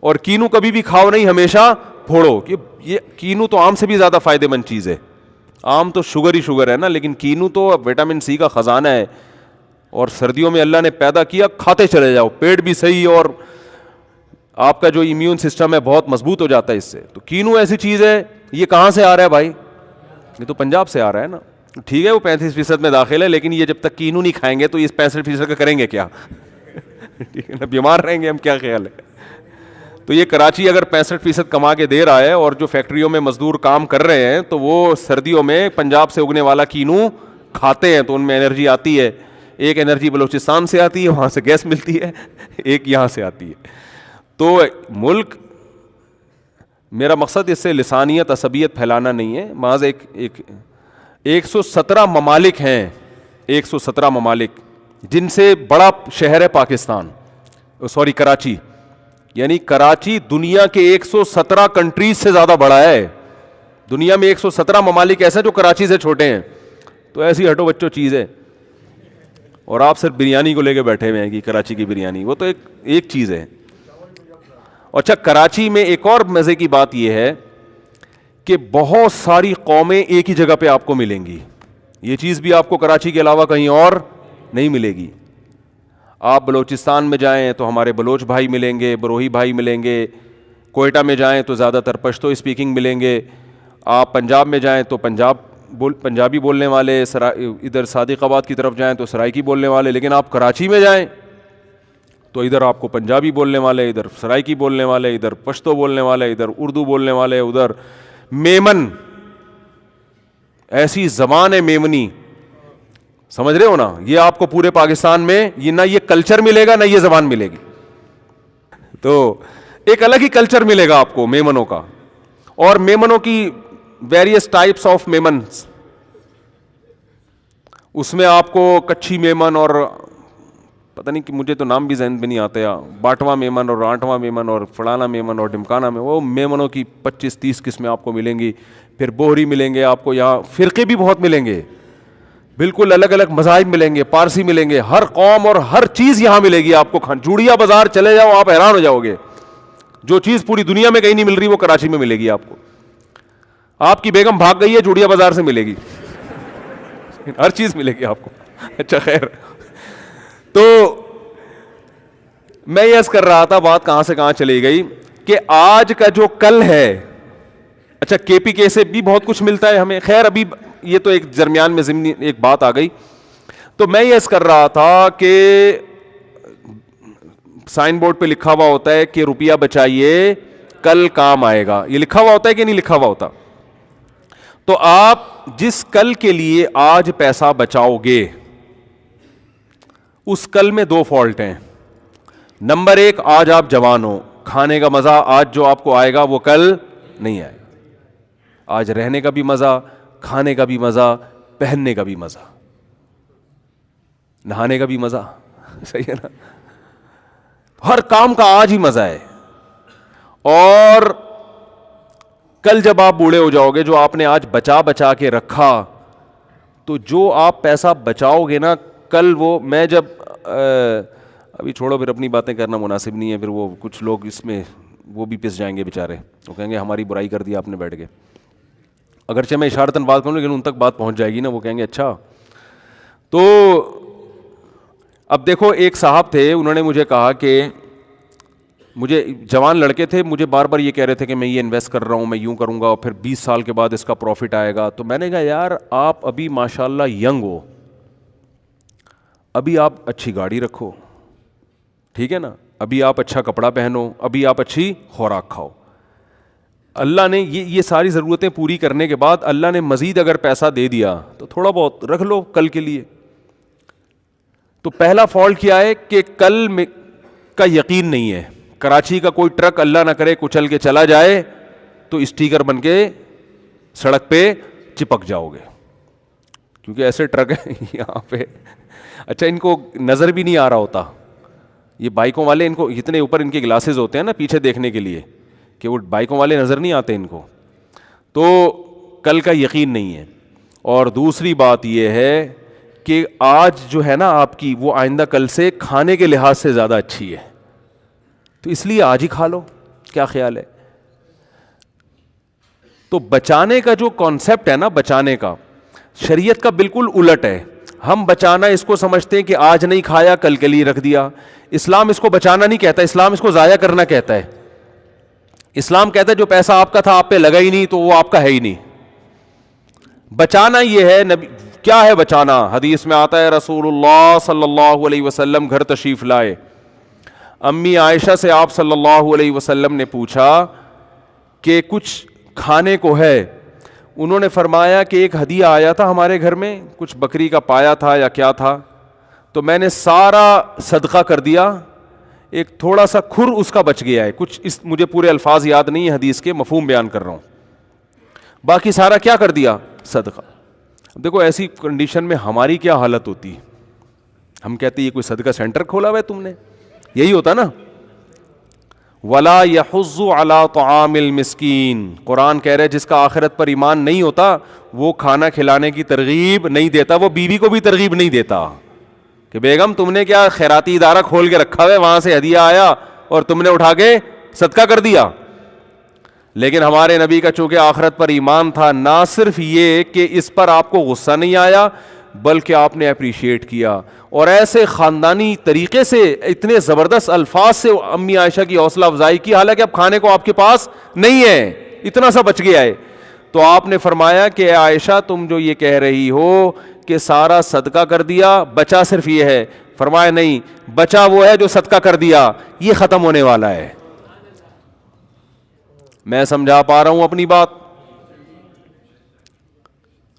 اور کینو کبھی بھی کھاؤ نہیں ہمیشہ پھوڑو. یہ کینو تو آم سے بھی زیادہ فائدے مند چیز ہے. آم تو شوگر ہی شوگر ہے نا, لیکن کینو تو وٹامن سی کا خزانہ ہے. اور سردیوں میں اللہ نے پیدا کیا, کھاتے چلے جاؤ, پیٹ بھی صحیح اور آپ کا جو امیون سسٹم ہے بہت مضبوط ہو جاتا ہے اس سے. تو کینو ایسی چیز ہے. یہ کہاں سے آ رہا ہے بھائی؟ یہ تو پنجاب سے آ رہا ہے نا. ٹھیک ہے وہ 35% میں داخل ہے, لیکن یہ جب تک کینو نہیں کھائیں گے تو اس 65% کا کریں گے کیا؟ ٹھیک ہے نا, بیمار رہیں گے ہم. کیا خیال ہے؟ تو یہ کراچی اگر 65% کما کے دے رہا ہے اور جو فیکٹریوں میں مزدور کام کر رہے ہیں تو وہ سردیوں میں پنجاب سے اگنے والا کینو کھاتے ہیں تو ان میں انرجی آتی ہے. ایک انرجی بلوچستان سے آتی ہے, وہاں سے گیس ملتی ہے, ایک یہاں سے آتی ہے. تو ملک, میرا مقصد اس سے لسانیت عصبیت پھیلانا نہیں ہے, محض 117 ممالک ہیں, 117 ممالک, جن سے بڑا شہر ہے پاکستان, کراچی. یعنی کراچی دنیا کے 117 کنٹریز سے زیادہ بڑا ہے. دنیا میں 117 ممالک ایسے ہیں جو کراچی سے چھوٹے ہیں. تو ایسی ہٹو بچوں چیز ہے, اور آپ صرف بریانی کو لے کے بیٹھے ہوئے ہیں کہ کراچی کی بریانی, وہ تو ایک چیز ہے. اچھا, کراچی میں ایک اور مزے کی بات یہ ہے کہ بہت ساری قومیں ایک ہی جگہ پہ آپ کو ملیں گی. یہ چیز بھی آپ کو کراچی کے علاوہ کہیں اور نہیں ملے گی. آپ بلوچستان میں جائیں تو ہمارے بلوچ بھائی ملیں گے, بروہی بھائی ملیں گے. کوئٹہ میں جائیں تو زیادہ تر پشتو اسپیکنگ ملیں گے. آپ پنجاب میں جائیں تو پنجابی بولنے والے, ادھر صادق آباد کی طرف جائیں تو سرائکی بولنے والے. لیکن آپ کراچی میں جائیں تو ادھر آپ کو پنجابی بولنے والے, ادھر سرائکی بولنے والے, ادھر پشتو بولنے والے, ادھر اردو بولنے والے, ادھر میمن, ایسی زبان ہے میمنی, سمجھ رہے ہو نا. یہ آپ کو پورے پاکستان میں یہ نہ یہ کلچر ملے گا نہ یہ زبان ملے گی. تو ایک الگ ہی کلچر ملے گا آپ کو میمنوں کا. اور میمنوں کی ویریس ٹائپس آف میمنس, اس میں آپ کو کچھی میمن اور پتہ نہیں کہ مجھے تو نام بھی ذہن میں نہیں آتے, باٹواں میمن اور آٹھواں میمن اور فلانا میمن اور ڈمکانا میں, وہ میمنوں کی 25-30 قسمیں آپ کو ملیں گی. پھر بوہری ملیں گے آپ کو, یہاں فرقے بھی بہت ملیں گے, بالکل الگ الگ مذاہب ملیں گے, پارسی ملیں گے, ہر قوم اور ہر چیز یہاں ملے گی آپ کو. جوڑیا بازار چلے جاؤ آپ حیران ہو جاؤ گے, جو چیز پوری دنیا میں کہیں نہیں مل رہی وہ کراچی میں ملے گی آپ کو. آپ کی بیگم بھاگ گئی ہے, جوڑیا بازار سے ملے گی, ہر چیز ملے گی آپ کو. اچھا خیر, تو میں یہ عرض کر رہا تھا, بات کہاں سے کہاں چلی گئی, کہ آج کا جو کل ہے, اچھا کے پی کے سے بھی بہت کچھ ملتا ہے ہمیں. خیر ابھی یہ تو ایک درمیان میں ضمنی ایک بات آ گئی. تو میں یہ عرض کر رہا تھا کہ سائن بورڈ پہ لکھا ہوا ہوتا ہے کہ روپیہ بچائیے کل کام آئے گا, یہ لکھا ہوا ہوتا ہے کہ نہیں لکھا ہوا ہوتا؟ تو آپ جس کل کے لیے آج پیسہ بچاؤ گے, اس کل میں 2 فالٹ ہیں. نمبر 1, آج آپ جوان ہو, کھانے کا مزہ آج جو آپ کو آئے گا وہ کل نہیں آئے گا. آج رہنے کا بھی مزہ, کھانے کا بھی مزہ, پہننے کا بھی مزہ, نہانے کا بھی مزہ, صحیح ہے نا, ہر کام کا آج ہی مزہ ہے. اور کل جب آپ بوڑھے ہو جاؤ گے, جو آپ نے آج بچا کے رکھا, تو جو آپ پیسہ بچاؤ گے نا کل, وہ میں جب ابھی چھوڑو, پھر اپنی باتیں کرنا مناسب نہیں ہے. پھر وہ کچھ لوگ اس میں وہ بھی پس جائیں گے بیچارے, وہ کہیں گے ہماری برائی کر دی آپ نے بیٹھ کے. اگرچہ میں اشارتاً بات کروں لیکن ان تک بات پہنچ جائے گی نا, وہ کہیں گے اچھا. تو اب دیکھو, ایک صاحب تھے, انہوں نے مجھے کہا کہ مجھے جوان لڑکے تھے, مجھے بار بار یہ کہہ رہے تھے کہ میں یہ انویسٹ کر رہا ہوں, میں یوں کروں گا اور پھر 20 سال کے بعد اس کا پروفٹ آئے گا. تو میں نے کہا یار آپ ابھی ماشاءاللہ ینگ ہو, ابھی آپ اچھی گاڑی رکھو, ٹھیک ہے نا, ابھی آپ اچھا کپڑا پہنو, ابھی آپ اچھی خوراک کھاؤ. اللہ نے یہ ساری ضرورتیں پوری کرنے کے بعد اللہ نے مزید اگر پیسہ دے دیا تو تھوڑا بہت رکھ لو کل کے لیے. تو پہلا فالٹ کیا ہے کہ کل میں کا یقین نہیں ہے. کراچی کا کوئی ٹرک اللہ نہ کرے کچل کے چلا جائے تو اسٹیکر بن کے سڑک پہ چپک جاؤ گے, کیونکہ ایسے ٹرک ہیں یہاں پہ. اچھا, ان کو نظر بھی نہیں آ رہا ہوتا, یہ بائکوں والے, ان کو اتنے اوپر ان کے گلاسز ہوتے ہیں نا پیچھے دیکھنے کے لیے, کہ وہ بائکوں والے نظر نہیں آتے ان کو. تو کل کا یقین نہیں ہے. اور دوسری بات یہ ہے کہ آج جو ہے نا آپ کی, وہ آئندہ کل سے کھانے کے لحاظ سے زیادہ اچھی ہے, تو اس لیے آج ہی کھا لو. کیا خیال ہے؟ تو بچانے کا جو کانسیپٹ ہے نا, بچانے کا, شریعت کا بالکل الٹ ہے. ہم بچانا اس کو سمجھتے ہیں کہ آج نہیں کھایا کل کے لیے رکھ دیا. اسلام اس کو بچانا نہیں کہتا, اسلام اس کو ضائع کرنا کہتا ہے. اسلام کہتا ہے جو پیسہ آپ کا تھا آپ پہ لگا ہی نہیں تو وہ آپ کا ہے ہی نہیں. بچانا یہ ہے, نبی کیا ہے بچانا؟ حدیث میں آتا ہے رسول اللہ صلی اللہ علیہ وسلم گھر تشریف لائے, امی عائشہ سے آپ صلی اللہ علیہ وسلم نے پوچھا کہ کچھ کھانے کو ہے؟ انہوں نے فرمایا کہ ایک ہدیہ آیا تھا ہمارے گھر میں, کچھ بکری کا پایا تھا یا کیا تھا, تو میں نے سارا صدقہ کر دیا, ایک تھوڑا سا کھر اس کا بچ گیا ہے. کچھ اس مجھے پورے الفاظ یاد نہیں ہیں حدیث کے, مفہوم بیان کر رہا ہوں, باقی سارا کیا کر دیا؟ صدقہ. دیکھو ایسی کنڈیشن میں ہماری کیا حالت ہوتی, ہم کہتے یہ کوئی صدقہ سینٹر کھولا ہوا ہے تم نے, یہی ہوتا نا. ولا یحض علی طعام المسکین، قرآن کہہ رہے جس کا آخرت پر ایمان نہیں ہوتا وہ کھانا کھلانے کی ترغیب نہیں دیتا، وہ بیوی کو بھی ترغیب نہیں دیتا کہ بیگم تم نے کیا خیراتی ادارہ کھول کے رکھا ہے، وہاں سے ہدیہ آیا اور تم نے اٹھا کے صدقہ کر دیا. لیکن ہمارے نبی کا چونکہ آخرت پر ایمان تھا، نہ صرف یہ کہ اس پر آپ کو غصہ نہیں آیا بلکہ آپ نے اپریشیٹ کیا اور ایسے خاندانی طریقے سے اتنے زبردست الفاظ سے امی عائشہ کی حوصلہ افزائی کی، حالانکہ اب کھانے کو آپ کے پاس نہیں ہے، اتنا سا بچ گیا ہے. تو آپ نے فرمایا کہ عائشہ تم جو یہ کہہ رہی ہو کہ سارا صدقہ کر دیا، بچا صرف یہ ہے. فرمایا نہیں، بچا وہ ہے جو صدقہ کر دیا، یہ ختم ہونے والا ہے. میں سمجھا پا رہا ہوں اپنی بات؟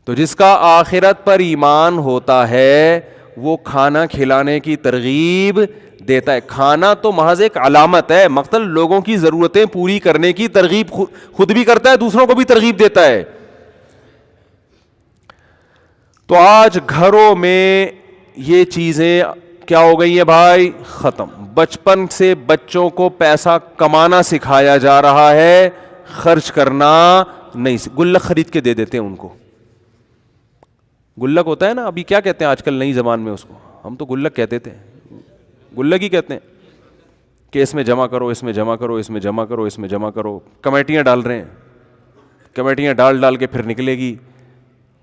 تو جس کا آخرت پر ایمان ہوتا ہے وہ کھانا کھلانے کی ترغیب دیتا ہے. کھانا تو محض ایک علامت ہے، مقصد لوگوں کی ضرورتیں پوری کرنے کی ترغیب خود بھی کرتا ہے، دوسروں کو بھی ترغیب دیتا ہے. تو آج گھروں میں یہ چیزیں کیا ہو گئی ہیں بھائی؟ ختم. بچپن سے بچوں کو پیسہ کمانا سکھایا جا رہا ہے، خرچ کرنا نہیں. گلک خرید کے دے دیتے ہیں ان کو. گلک ہوتا ہے نا، ابھی کیا کہتے ہیں آج کل نئی زبان میں اس کو؟ ہم تو گلک کہتے تھے، گلک ہی کہتے ہیں کہ اس میں جمع کرو، اس میں جمع کرو، اس میں جمع کرو، اس میں جمع کرو. کمیٹیاں ڈال رہے ہیں، کمیٹیاں ڈال کے پھر نکلے گی.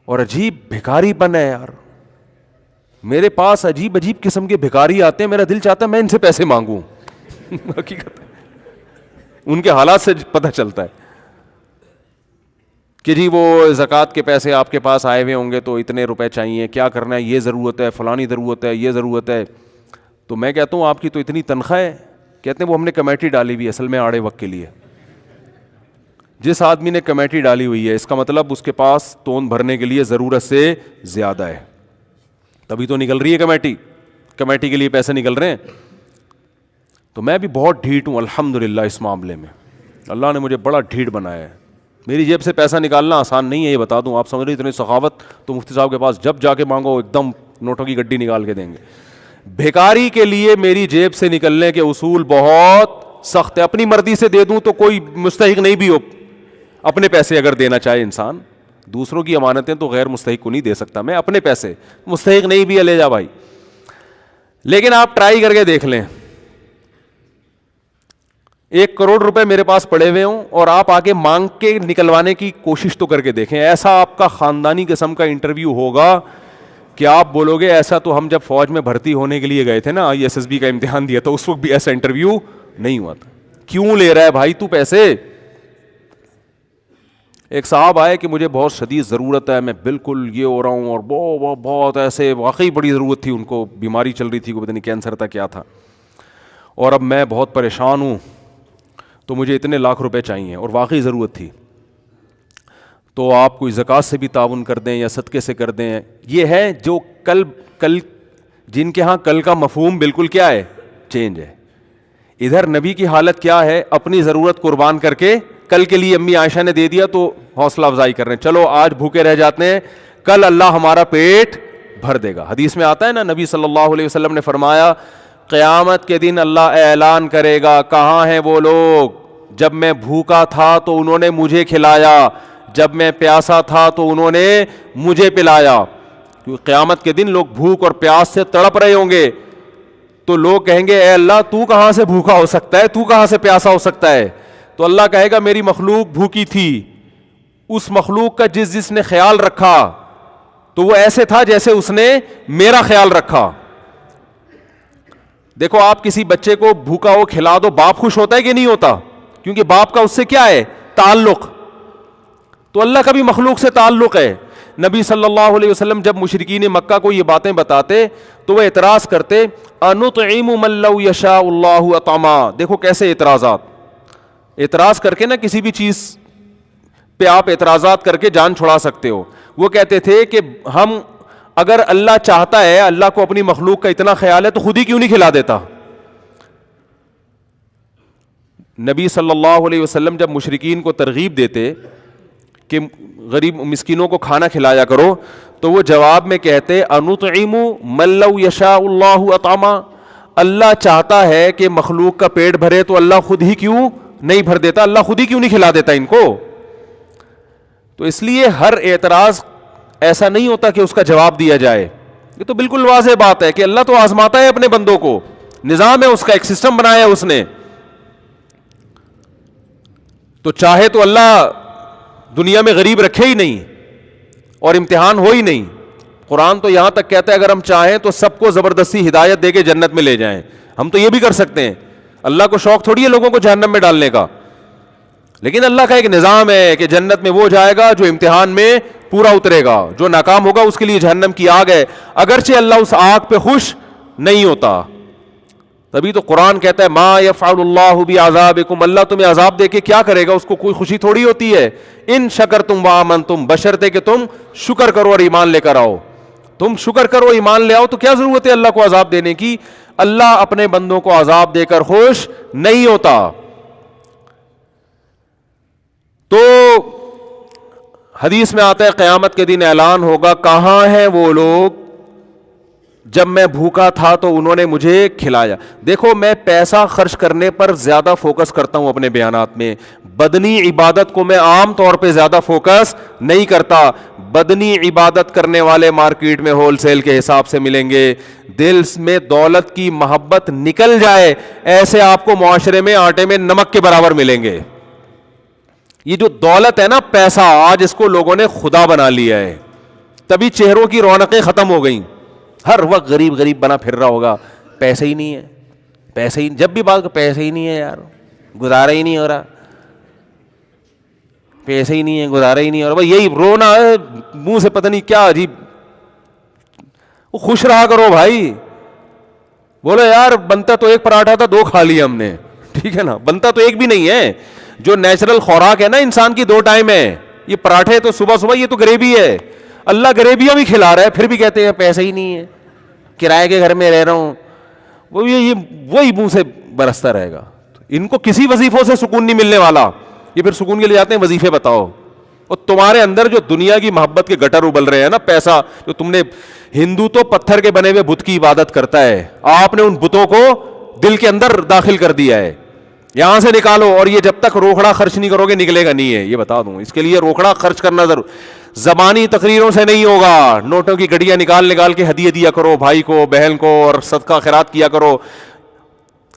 اور عجیب بھکاری پن ہے یار. میرے پاس عجیب قسم کے بھکاری آتے ہیں، میرا دل چاہتا ہے میں ان سے پیسے مانگوں. حقیقت ان کے حالات سے پتہ چلتا ہے کہ جی وہ زکوٰۃ کے پیسے آپ کے پاس آئے ہوئے ہوں گے تو اتنے روپے چاہیے، کیا کرنا ہے، یہ ضرورت ہے، فلانی ضرورت ہے، یہ ضرورت ہے. تو میں کہتا ہوں آپ کی تو اتنی تنخواہ ہے. کہتے ہیں وہ ہم نے کمیٹی ڈالی ہوئی ہے، اصل میں آڑے وقت کے لیے. جس آدمی نے کمیٹی ڈالی ہوئی ہے اس کا مطلب اس کے پاس توند بھرنے کے لیے ضرورت سے زیادہ ہے، تبھی تو نکل رہی ہے کمیٹی. کمیٹی کے لیے پیسے نکل رہے ہیں. تو میں بھی بہت ڈھیٹ ہوں الحمدللہ اس معاملے میں. اللہ نے مجھے بڑا ڈھیٹ بنایا ہے. میری جیب سے پیسہ نکالنا آسان نہیں ہے، یہ بتا دوں. آپ سمجھ رہے اتنی سخاوت تو مفتی صاحب کے پاس جب جا کے مانگو ایک دم نوٹوں کی گڈی نکال کے دیں گے. بھیکاری کے لیے میری جیب سے نکلنے کے اصول بہت سخت ہے. اپنی مرضی سے دے دوں تو کوئی مستحق نہیں بھی ہو. اپنے پیسے اگر دینا چاہے انسان، دوسروں کی امانتیں تو غیر مستحق کو نہیں دے سکتا میں. اپنے پیسے مستحق نہیں بھی لے جا بھائی. لیکن آپ ٹرائی کر کے دیکھ لیں، 1 کروڑ روپے میرے پاس پڑے ہوئے ہوں اور آپ آگے مانگ کے نکلوانے کی کوشش تو کر کے دیکھیں. ایسا آپ کا خاندانی قسم کا انٹرویو ہوگا کہ آپ بولو گے ایسا تو ہم جب فوج میں بھرتی ہونے کے لیے گئے تھے نا، ISSB کا امتحان دیا تو اس وقت بھی ایسا انٹرویو نہیں ہوا تھا. کیوں لے رہا ہے بھائی تو پیسے؟ ایک صاحب آئے کہ مجھے بہت شدید ضرورت ہے، میں بالکل یہ ہو رہا ہوں، اور بہت ایسے واقعی بڑی ضرورت تھی. ان کو بیماری چل رہی تھی، کو پتہ نہیں کینسر تھا کیا تھا، اور اب میں بہت پریشان ہوں تو مجھے اتنے لاکھ روپے چاہیے اور واقعی ضرورت تھی. تو آپ کوئی زکوٰۃ سے بھی تعاون کر دیں یا صدقے سے کر دیں. یہ ہے جو کل جن کے ہاں کل کا مفہوم بالکل کیا ہے؟ چینج ہے. ادھر نبی کی حالت کیا ہے؟ اپنی ضرورت قربان کر کے کل کے لیے امی عائشہ نے دے دیا تو حوصلہ افزائی کر رہے ہیں، چلو آج بھوکے رہ جاتے ہیں، کل اللہ ہمارا پیٹ بھر دے گا. حدیث میں آتا ہے نا، نبی صلی اللہ علیہ وسلم نے فرمایا قیامت کے دن اللہ اعلان کرے گا کہاں ہیں وہ لوگ جب میں بھوکا تھا تو انہوں نے مجھے کھلایا، جب میں پیاسا تھا تو انہوں نے مجھے پلایا. کیونکہ قیامت کے دن لوگ بھوک اور پیاس سے تڑپ رہے ہوں گے تو لوگ کہیں گے اے اللہ تو کہاں سے بھوکا ہو سکتا ہے، تو کہاں سے پیاسا ہو سکتا ہے؟ تو اللہ کہے گا میری مخلوق بھوکی تھی، اس مخلوق کا جس نے خیال رکھا تو وہ ایسے تھا جیسے اس نے میرا خیال رکھا. دیکھو آپ کسی بچے کو بھوکا ہو کھلا دو، باپ خوش ہوتا ہے کہ نہیں ہوتا؟ کیونکہ باپ کا اس سے کیا ہے؟ تعلق. تو اللہ کا بھی مخلوق سے تعلق ہے. نبی صلی اللہ علیہ وسلم جب مشرکین مکہ کو یہ باتیں بتاتے تو وہ اعتراض کرتے انطعم من لو یشاء اللہ اطعما. دیکھو کیسے اعتراض کر کے نا کسی بھی چیز پہ آپ اعتراضات کر کے جان چھڑا سکتے ہو. وہ کہتے تھے کہ ہم اگر اللہ چاہتا ہے، اللہ کو اپنی مخلوق کا اتنا خیال ہے تو خود ہی کیوں نہیں کھلا دیتا. نبی صلی اللہ علیہ وسلم جب مشرکین کو ترغیب دیتے کہ غریب مسکینوں کو کھانا کھلایا کرو تو وہ جواب میں کہتے انطعم من لو یشاء اللہ اطعما. اللہ چاہتا ہے کہ مخلوق کا پیٹ بھرے تو اللہ خود ہی کیوں نہیں بھر دیتا؟ اللہ خود ہی کیوں نہیں کھلا دیتا ان کو؟ تو اس لیے ہر اعتراض ایسا نہیں ہوتا کہ اس کا جواب دیا جائے. یہ تو بالکل واضح بات ہے کہ اللہ تو آزماتا ہے اپنے بندوں کو, نظام ہے اس کا, ایک سسٹم بنایا ہے اس نے. تو چاہے تو اللہ دنیا میں غریب رکھے ہی نہیں اور امتحان ہو ہی نہیں. قرآن تو یہاں تک کہتا ہے اگر ہم چاہیں تو سب کو زبردستی ہدایت دے کے جنت میں لے جائیں. ہم تو یہ بھی کر سکتے ہیں. اللہ کو شوق تھوڑی ہے لوگوں کو جہنم میں ڈالنے کا, لیکن اللہ کا ایک نظام ہے کہ جنت میں وہ جائے گا جو امتحان میں پورا اترے گا, جو ناکام ہوگا اس کے لیے جہنم کی آگ ہے, اگرچہ اللہ اس آگ پہ خوش نہیں ہوتا. تبھی تو قرآن کہتا ہے ما یفعل اللہ بعذابکم, اللہ تمہیں عذاب دے کے کیا کرے گا, اس کو کوئی خوشی تھوڑی ہوتی ہے. ان شکرتم وآمنتم, بشرطے کہ تم شکر کرو اور ایمان لے کر آؤ. تم شکر کرو ایمان لے آؤ تو کیا ضرورت ہے اللہ کو عذاب دینے کی؟ اللہ اپنے بندوں کو عذاب دے کر خوش نہیں ہوتا. تو حدیث میں آتا ہے قیامت کے دن اعلان ہوگا کہاں ہیں وہ لوگ جب میں بھوکا تھا تو انہوں نے مجھے کھلایا. دیکھو میں پیسہ خرچ کرنے پر زیادہ فوکس کرتا ہوں اپنے بیانات میں, بدنی عبادت کو میں عام طور پہ زیادہ فوکس نہیں کرتا. بدنی عبادت کرنے والے مارکیٹ میں ہول سیل کے حساب سے ملیں گے. دل میں دولت کی محبت نکل جائے ایسے آپ کو معاشرے میں آٹے میں نمک کے برابر ملیں گے. یہ جو دولت ہے نا, پیسہ, آج اس کو لوگوں نے خدا بنا لیا ہے, تبھی چہروں کی رونقیں ختم ہو گئیں. ہر وقت غریب غریب بنا پھر رہا ہوگا, پیسے ہی نہیں ہے, پیسے ہی, جب بھی بات پیسے ہی نہیں ہے یار, گزارا ہی نہیں ہو رہا, پیسے ہی نہیں ہے, گزارا ہی نہیں ہو رہا. بھائی یہی رونا ہے منہ سے, پتہ نہیں کیا عجیب. وہ خوش رہا کرو بھائی, بولو یار بنتا تو ایک پراٹھا تھا, دو کھا لیا ہم نے, ٹھیک ہے نا, بنتا تو ایک بھی نہیں ہے. جو نیچرل خوراک ہے نا انسان کی 2 ٹائم ہے, یہ پراٹھے تو صبح صبح, یہ تو گریوی ہے. اللہ گریویاں بھی کھلا رہا ہے پھر بھی کہتے ہیں پیسے ہی نہیں ہے, کرائے کے گھر میں رہ رہا ہوں. وہ یہ وہی منہ سے برستا رہے گا. ان کو کسی وظیفوں سے سکون نہیں ملنے والا, یہ پھر سکون کے لیے جاتے ہیں وظیفے بتاؤ. اور تمہارے اندر جو دنیا کی محبت کے گٹر ابل رہے ہیں نا, پیسہ, جو تم نے, ہندو تو پتھر کے بنے ہوئے بت کی عبادت کرتا ہے, آپ نے ان بتوں کو دل کے اندر داخل کر دیا ہے. یہاں سے نکالو, اور یہ جب تک روکڑا خرچ نہیں کرو گے نکلے گا نہیں ہے, یہ بتا دوں. اس کے لیے روکڑا خرچ کرنا ضرور, زبانی تقریروں سے نہیں ہوگا. نوٹوں کی گڈیاں نکال کے ہدیے دیا کرو بھائی کو, بہن کو, اور صدقہ خیرات کیا کرو.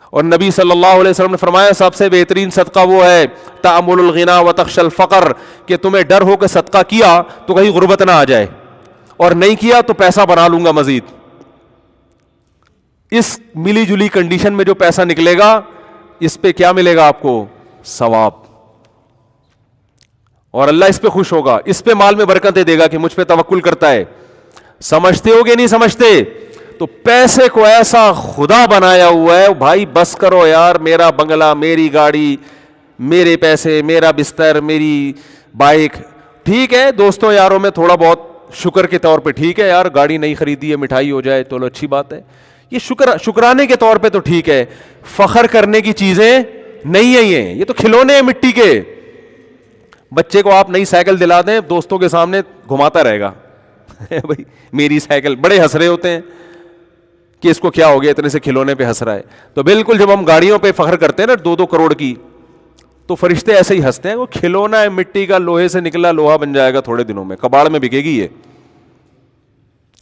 اور نبی صلی اللہ علیہ وسلم نے فرمایا سب سے بہترین صدقہ وہ ہے تأمل الغنا وتخشى الفقر, کہ تمہیں ڈر ہو کہ صدقہ کیا تو کہیں غربت نہ آ جائے, اور نہیں کیا تو پیسہ بنا لوں گا مزید. اس ملی جلی کنڈیشن میں جو پیسہ نکلے گا اس پہ کیا ملے گا آپ کو؟ ثواب. اور اللہ اس پہ خوش ہوگا, اس پہ مال میں برکتیں دے گا کہ مجھ پہ توکل کرتا ہے. سمجھتے ہو کہ نہیں سمجھتے؟ تو پیسے کو ایسا خدا بنایا ہوا ہے بھائی, بس کرو یار, میرا بنگلہ, میری گاڑی, میرے پیسے, میرا بستر, میری بائک, ٹھیک ہے دوستوں یاروں میں تھوڑا بہت شکر کے طور پہ ٹھیک ہے یار, گاڑی نہیں خریدی ہے, مٹھائی ہو جائے تو اچھی بات ہے, یہ شکرانے کے طور پہ تو ٹھیک ہے. فخر کرنے کی چیزیں نہیں ہیں یہ تو کھلونے ہیں مٹی کے. بچے کو آپ نئی سائیکل دلا دیں, دوستوں کے سامنے گھماتا رہے گا بھائی میری سائیکل, بڑے ہنس رہے ہوتے ہیں کہ اس کو کیا ہو گیا اتنے سے کھلونے پہ ہنس رہا ہے. تو بالکل جب ہم گاڑیوں پہ فخر کرتے ہیں نا 2-2 کروڑ کی, تو فرشتے ایسے ہی ہنستے ہیں, وہ کھلونا ہے مٹی کا, لوہے سے نکلا لوہا بن جائے گا تھوڑے دنوں میں, کباڑ میں بکے گی. یہ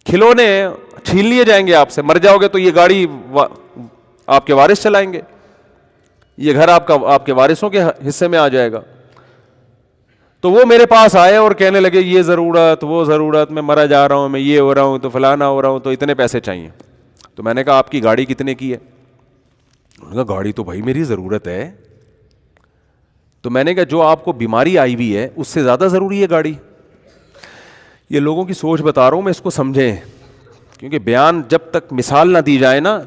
کھلونے چھین لیے جائیں گے آپ سے, مر جاؤ گے تو یہ گاڑی آپ کے وارث چلائیں گے, یہ گھر آپ کے وارثوں کے حصے میں آ جائے گا. تو وہ میرے پاس آئے اور کہنے لگے یہ ضرورت, وہ ضرورت, میں مرا جا رہا ہوں, میں یہ ہو رہا ہوں, تو فلانا ہو رہا ہوں, تو اتنے پیسے چاہیے. تو میں نے کہا آپ کی گاڑی کتنے کی ہے؟ انہوں نے کہا گاڑی تو بھائی میری ضرورت ہے. تو میں نے کہا جو آپ کو بیماری آئی ہوئی ہے اس سے زیادہ ضروری ہے گاڑی. یہ لوگوں کی سوچ بتا رہا ہوں میں, اس کو سمجھیں, کیونکہ بیان جب تک مثال نہ دی جائے نا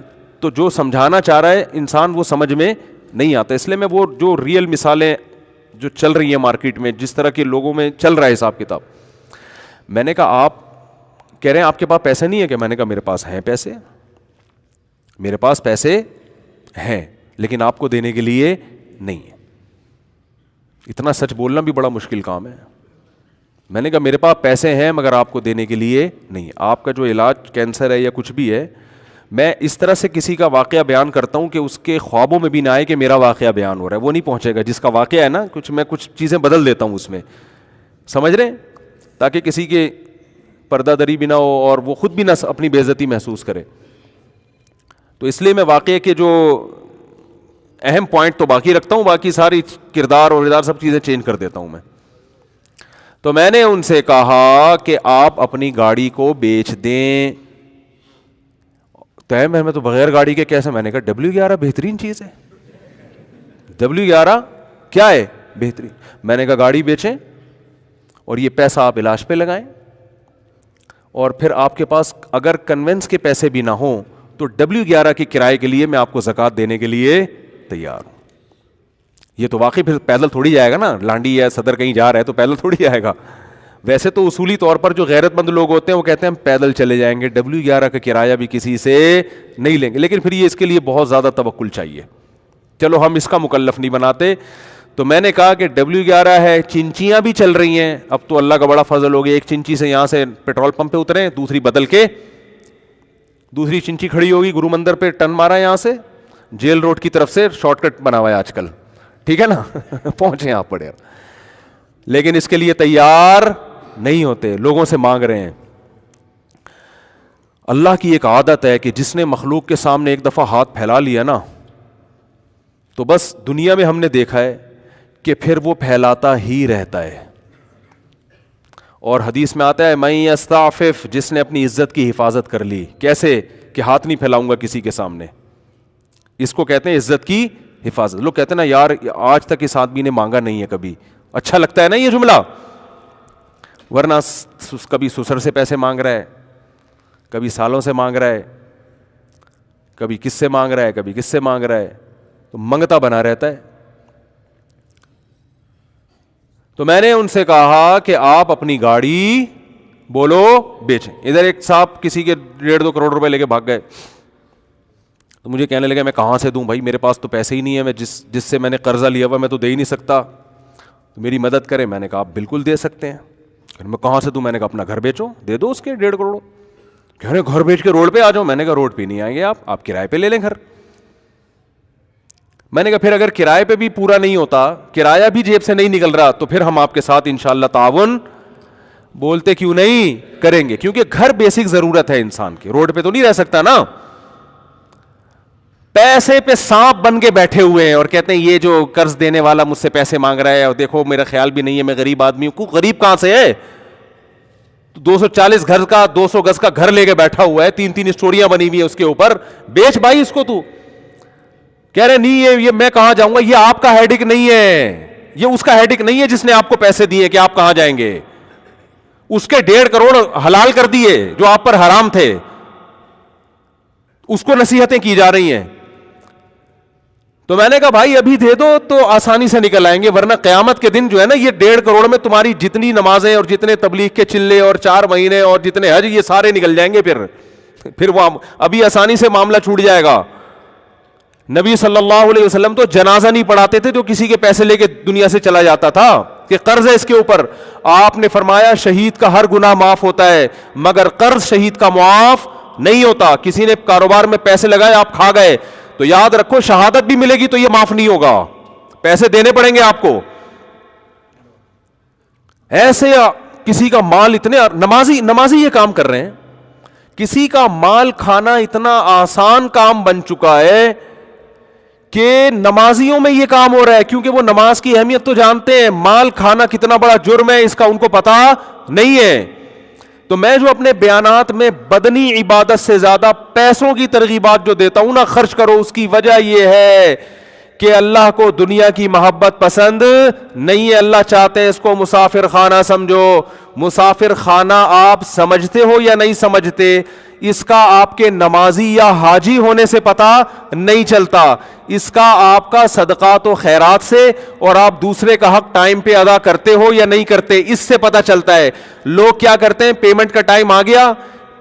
تو جو سمجھانا چاہ رہا ہے انسان وہ سمجھ میں نہیں آتا. اس لیے میں وہ جو ریئل مثالیں جو چل رہی ہیں مارکیٹ میں, جس طرح کے لوگوں میں چل رہا ہے حساب کتاب, میں نے کہا آپ کہہ رہے ہیں آپ کے پاس پیسے نہیں ہے کہ؟ میں نے کہا میرے پاس ہیں پیسے, میرے پاس پیسے ہیں, لیکن آپ کو دینے کے لیے نہیں ہے. اتنا سچ بولنا بھی بڑا مشکل کام ہے. میں نے کہا میرے پاس پیسے ہیں مگر آپ کو دینے کے لیے نہیں ہے. آپ کا جو علاج کینسر ہے یا کچھ بھی ہے, میں اس طرح سے کسی کا واقعہ بیان کرتا ہوں کہ اس کے خوابوں میں بھی نہ آئے کہ میرا واقعہ بیان ہو رہا ہے, وہ نہیں پہنچے گا. جس کا واقعہ ہے نا, میں کچھ چیزیں بدل دیتا ہوں اس میں, سمجھ رہے ہیں, تاکہ کسی کے پردہ دری بھی نہ ہو اور وہ خود بھی نہ اپنی بے عزتی محسوس کرے. تو اس لیے میں واقعے کے جو اہم پوائنٹ تو باقی رکھتا ہوں, باقی ساری کردار اور ادار سب چیزیں چینج کر دیتا ہوں میں. تو میں نے ان سے کہا کہ آپ اپنی گاڑی کو بیچ دیں. میں تو بغیر گاڑی کے کیسے؟ میں نے کہا W11 بہترین چیز ہے. W11 کیا ہے؟ بہترین. میں نے کہا گاڑی بیچیں اور یہ پیسہ آپ علاج پہ لگائیں, اور پھر آپ کے پاس اگر کنوینس کے پیسے بھی نہ ہوں تو W11 کے کرائے کے لیے میں آپ کو زکوٰۃ دینے کے لیے تیار ہوں. یہ تو واقعی پھر پیدل تھوڑی جائے گا نا, لانڈی یا صدر کہیں جا رہا ہے تو پیدل تھوڑی جائے گا. ویسے تو اصولی طور پر جو غیرت مند لوگ ہوتے ہیں وہ کہتے ہیں ہم پیدل چلے جائیں گے, W11 کا کرایہ بھی کسی سے نہیں لیں گے, لیکن پھر یہ اس کے لیے بہت زیادہ توکل چاہیے. چلو ہم اس کا مکلف نہیں بناتے. تو میں نے کہا کہ W11 ہے, چنچیاں بھی چل رہی ہیں. اب تو اللہ کا بڑا فضل ہو گیا, ایک چنچی سے یہاں سے پیٹرول پمپ پہ اترے, دوسری بدل کے دوسری چنچی کھڑی ہوگی گرو مندر پہ, ٹرن مارا یہاں سے جیل روڈ کی طرف سے, شارٹ کٹ بنا ہوا ہے آج کل, ٹھیک ہے نا, پہنچے آپ پڑے. لیکن اس کے لیے تیار نہیں ہوتے, لوگوں سے مانگ رہے ہیں. اللہ کی ایک عادت ہے کہ جس نے مخلوق کے سامنے ایک دفعہ ہاتھ پھیلا لیا نا, تو بس دنیا میں ہم نے دیکھا ہے کہ پھر وہ پھیلاتا ہی رہتا ہے. اور حدیث میں آتا ہے من یستعفف, جس نے اپنی عزت کی حفاظت کر لی. کیسے؟ کہ ہاتھ نہیں پھیلاؤں گا کسی کے سامنے. اس کو کہتے ہیں عزت کی حفاظت. لوگ کہتے ہیں نا یار آج تک اس آدمی نے مانگا نہیں ہے کبھی. اچھا لگتا ہے نا یہ جملہ, ورنہ کبھی سسر سے پیسے مانگ رہا ہے, کبھی سالوں سے مانگ رہا ہے, کبھی کس سے مانگ رہا ہے, کبھی کس سے مانگ رہا ہے, تو منگتا بنا رہتا ہے. تو میں نے ان سے کہا کہ آپ اپنی گاڑی بولو بیچیں. ادھر ایک صاحب کسی کے 1.5-2 کروڑ روپے لے کے بھاگ گئے, تو مجھے کہنے لگے میں کہاں سے دوں بھائی, میرے پاس تو پیسے ہی نہیں ہے, میں جس سے میں نے قرضہ لیا ہوا میں تو دے ہی نہیں سکتا, تو میری مدد کریں. میں نے کہا آپ بالکل دے سکتے ہیں. میں کہاں سے دوں؟ میں نے کہا اپنا گھر بیچو, دے دو اس کے 1.5 کروڑ. کہہ رہے گھر بیچ کے روڈ پہ آ جاؤ. میں نے کہا روڈ پہ نہیں آئیں گے آپ کرائے پہ لے لیں گھر. میں نے کہا پھر اگر کرائے پہ بھی پورا نہیں ہوتا, کرایہ بھی جیب سے نہیں نکل رہا, تو پھر ہم آپ کے ساتھ انشاءاللہ تعاون بولتے کیوں نہیں کریں گے, کیونکہ گھر بیسک ضرورت ہے انسان کی, روڈ پہ تو نہیں رہ سکتا نا. پیسے پہ سانپ بن کے بیٹھے ہوئے ہیں اور کہتے ہیں یہ جو قرض دینے والا مجھ سے پیسے مانگ رہا ہے, اور دیکھو میرا خیال بھی نہیں ہے, میں غریب آدمی ہوں. غریب کہاں سے ہے؟ 240 گھر کا 200 گز کا گھر لے کے بیٹھا ہوا ہے, 3 اسٹوریاں بنی ہوئی ہیں اس کے اوپر. بیچ بھائی اس کو. تو کہہ رہے نہیں یہ میں کہاں جاؤں گا, یہ آپ کا ہیڈک نہیں ہے, یہ اس کا ہیڈک نہیں ہے جس نے آپ کو پیسے دیے کہ آپ کہاں جائیں گے. اس کے 1.5 کروڑ حلال کر دیے جو آپ پر حرام تھے, اس کو نصیحتیں کی جا رہی ہیں. تو میں نے کہا بھائی ابھی دے دو تو آسانی سے نکل آئیں گے, ورنہ قیامت کے دن جو ہے نا یہ 1.5 کروڑ میں تمہاری جتنی نمازیں اور جتنے تبلیغ کے چلے اور 4 مہینے اور جتنے حج یہ سارے نکل جائیں گے. پھر وہ ابھی آسانی سے معاملہ چھوٹ جائے گا. نبی صلی اللہ علیہ وسلم تو جنازہ نہیں پڑھاتے تھے جو کسی کے پیسے لے کے دنیا سے چلا جاتا تھا کہ قرض ہے اس کے اوپر. آپ نے فرمایا شہید کا ہر گناہ معاف ہوتا ہے مگر قرض شہید کا معاف نہیں ہوتا. کسی نے کاروبار میں پیسے لگائے, آپ کھا گئے, تو یاد رکھو شہادت بھی ملے گی تو یہ معاف نہیں ہوگا, پیسے دینے پڑیں گے آپ کو. ایسے کسی کا مال اتنے نمازی یہ کام کر رہے ہیں, کسی کا مال کھانا اتنا آسان کام بن چکا ہے کہ نمازیوں میں یہ کام ہو رہا ہے, کیونکہ وہ نماز کی اہمیت تو جانتے ہیں, مال کھانا کتنا بڑا جرم ہے اس کا ان کو پتا نہیں ہے. تو میں جو اپنے بیانات میں بدنی عبادت سے زیادہ پیسوں کی ترغیبات جو دیتا ہوں نا, خرچ کرو, اس کی وجہ یہ ہے کہ اللہ کو دنیا کی محبت پسند نہیں ہے. اللہ چاہتے ہیں اس کو مسافر خانہ سمجھو. مسافر خانہ آپ سمجھتے ہو یا نہیں سمجھتے, اس کا آپ کے نمازی یا حاجی ہونے سے پتہ نہیں چلتا, اس کا آپ کا صدقات و خیرات سے اور آپ دوسرے کا حق ٹائم پہ ادا کرتے ہو یا نہیں کرتے اس سے پتہ چلتا ہے. لوگ کیا کرتے ہیں, پیمنٹ کا ٹائم آ گیا,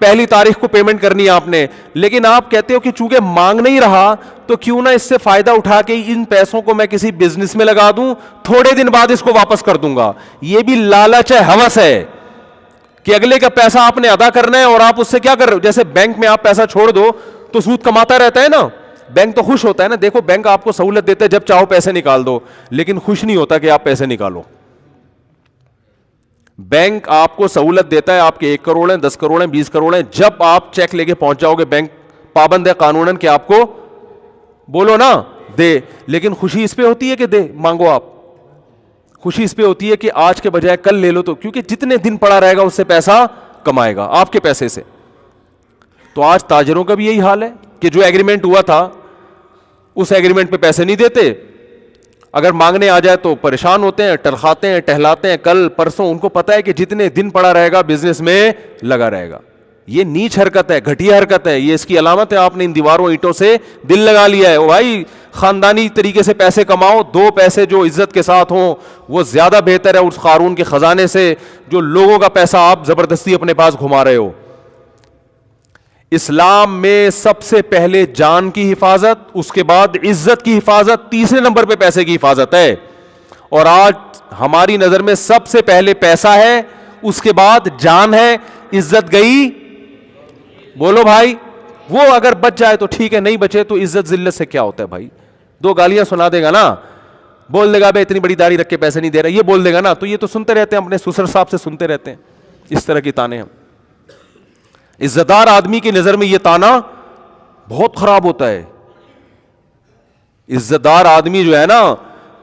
1 تاریخ کو پیمنٹ کرنی ہے آپ نے, لیکن آپ کہتے ہو کہ چونکہ مانگ نہیں رہا تو کیوں نہ اس سے فائدہ اٹھا کے ان پیسوں کو میں کسی بزنس میں لگا دوں, تھوڑے دن بعد اس کو واپس کر دوں گا. یہ بھی لالچ ہے, ہوس ہے کہ اگلے کا پیسہ آپ نے ادا کرنا ہے اور آپ اس سے کیا کر رہے ہو. جیسے بینک میں آپ پیسہ چھوڑ دو تو سود کماتا رہتا ہے نا. بینک تو خوش ہوتا ہے نا. دیکھو بینک آپ کو سہولت دیتا ہے جب چاہو پیسے نکال دو, لیکن خوش نہیں ہوتا کہ آپ پیسے نکالو. بینک آپ کو سہولت دیتا ہے, آپ کے 1 کروڑ ہیں, 10 کروڑ ہیں, 20 کروڑ ہیں, جب آپ چیک لے کے پہنچ جاؤ گے بینک پابند ہے قانوناً کہ آپ کو بولو نا دے, لیکن خوشی اس پہ ہوتی ہے کہ دے مانگو آپ. خوشی اس پہ ہوتی ہے کہ آج کے بجائے کل لے لو, تو کیونکہ جتنے دن پڑا رہے گا اس سے پیسہ کمائے گا آپ کے پیسے سے. تو آج تاجروں کا بھی یہی حال ہے کہ جو ایگریمنٹ ہوا تھا اس ایگریمنٹ پہ پیسے نہیں دیتے, اگر مانگنے آ جائے تو پریشان ہوتے ہیں, ٹرخاتے ہیں, ٹہلاتے ہیں, کل پرسوں. ان کو پتا ہے کہ جتنے دن پڑا رہے گا بزنس میں لگا رہے گا. یہ نیچ حرکت ہے, گھٹیا حرکت ہے, یہ اس کی علامت ہے. آپ نے ان دیواروں اینٹوں سے دل لگا لیا ہے. بھائی خاندانی طریقے سے پیسے کماؤ, 2 پیسے جو عزت کے ساتھ ہوں وہ زیادہ بہتر ہے اس قارون کے خزانے سے جو لوگوں کا پیسہ آپ زبردستی اپنے پاس گھما رہے ہو. اسلام میں سب سے پہلے جان کی حفاظت, اس کے بعد عزت کی حفاظت, تیسرے نمبر پہ پیسے کی حفاظت ہے. اور آج ہماری نظر میں سب سے پہلے پیسہ ہے, اس کے بعد جان ہے, عزت گئی. بولو بھائی, وہ اگر بچ جائے تو ٹھیک ہے, نہیں بچے تو عزت ذلت سے کیا ہوتا ہے بھائی. 2 گالیاں سنا دے گا نا, بول دے گا بھائی اتنی بڑی داڑھی رکھ کے پیسے نہیں دے رہا, یہ بول دے گا نا, تو یہ تو سنتے رہتے ہیں, اپنے سسر صاحب سے سنتے رہتے ہیں اس طرح کی تانے. ہم عزتدار آدمی کی نظر میں یہ تانا بہت خراب ہوتا ہے. عزتدار آدمی جو ہے نا,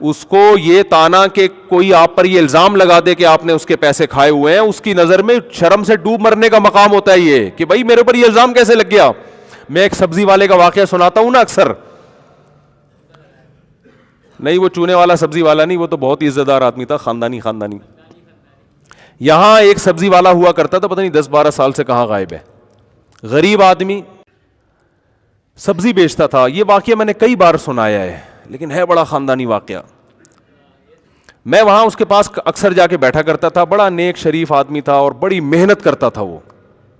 اس کو یہ تانا کہ کوئی آپ پر یہ الزام لگا دے کہ آپ نے اس کے پیسے کھائے ہوئے ہیں, اس کی نظر میں شرم سے ڈوب مرنے کا مقام ہوتا ہے یہ کہ بھائی میرے اوپر یہ الزام کیسے لگ گیا. میں ایک سبزی والے کا واقعہ سناتا ہوں نا اکثر, نہیں وہ چونے والا سبزی والا نہیں, وہ تو بہت ہی عزتدار آدمی تھا, خاندانی. یہاں ایک سبزی والا ہوا کرتا تھا, پتہ نہیں 10-12 سال سے کہاں غائب ہے. غریب آدمی سبزی بیچتا تھا. یہ واقعہ میں نے کئی بار سنایا ہے, لیکن ہے بڑا خاندانی واقعہ. میں وہاں اس کے پاس اکثر جا کے بیٹھا کرتا تھا. بڑا نیک شریف آدمی تھا اور بڑی محنت کرتا تھا, وہ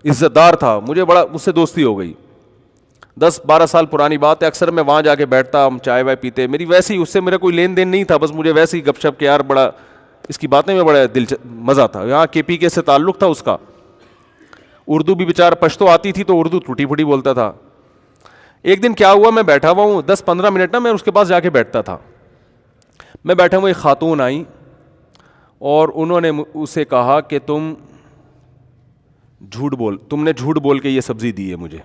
عزتدار تھا. مجھے بڑا اس سے دوستی ہو گئی, 10-12 سال پرانی بات ہے. اکثر میں وہاں جا کے بیٹھتا, ہم چائے وائے پیتے. میری ویسے ہی اس سے میرا کوئی لین دین نہیں تھا, بس مجھے ویسے ہی گپ شپ کے یار بڑا اس کی باتیں میں بڑا مزہ تھا. یہاں KPK سے تعلق تھا اس کا. اردو بھی بیچارہ پشتو آتی تھی تو اردو ٹوٹی پھوٹی بولتا تھا. ایک دن کیا ہوا, میں بیٹھا ہوا ہوں 10-15 منٹ نا, میں اس کے پاس جا کے بیٹھتا تھا. میں بیٹھا ہوں, ایک خاتون آئی اور انہوں نے اسے کہا کہ تم نے جھوٹ بول کے یہ سبزی دی ہے مجھے.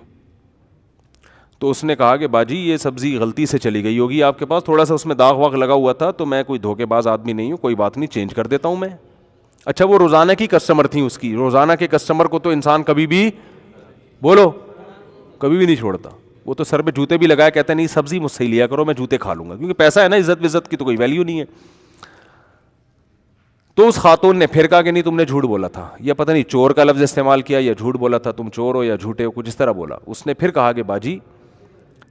تو اس نے کہا کہ باجی یہ سبزی غلطی سے چلی گئی ہوگی آپ کے پاس, تھوڑا سا اس میں داغ واغ لگا ہوا تھا, تو میں کوئی دھوکے باز آدمی نہیں ہوں, کوئی بات نہیں, چینج کر دیتا ہوں میں. اچھا وہ روزانہ کی کسٹمر تھیں اس کی. روزانہ کے کسٹمر کو تو انسان کبھی بھی بولو کبھی بھی نہیں چھوڑتا. وہ تو سر پہ جوتے بھی لگایا, کہتا نہیں سبزی مجھ سے ہی لیا کرو, میں جوتے کھا لوں گا, کیونکہ پیسہ ہے نا, عزت وزت کی تو کوئی ویلیو نہیں ہے. تو اس خاتون نے پھر کہا کہ نہیں تم نے جھوٹ بولا تھا, یا پتہ نہیں چور کا لفظ استعمال کیا یا جھوٹ بولا تھا, تم چور ہو یا جھوٹے ہو, کچھ اس طرح بولا. اس نے پھر کہا کہ باجی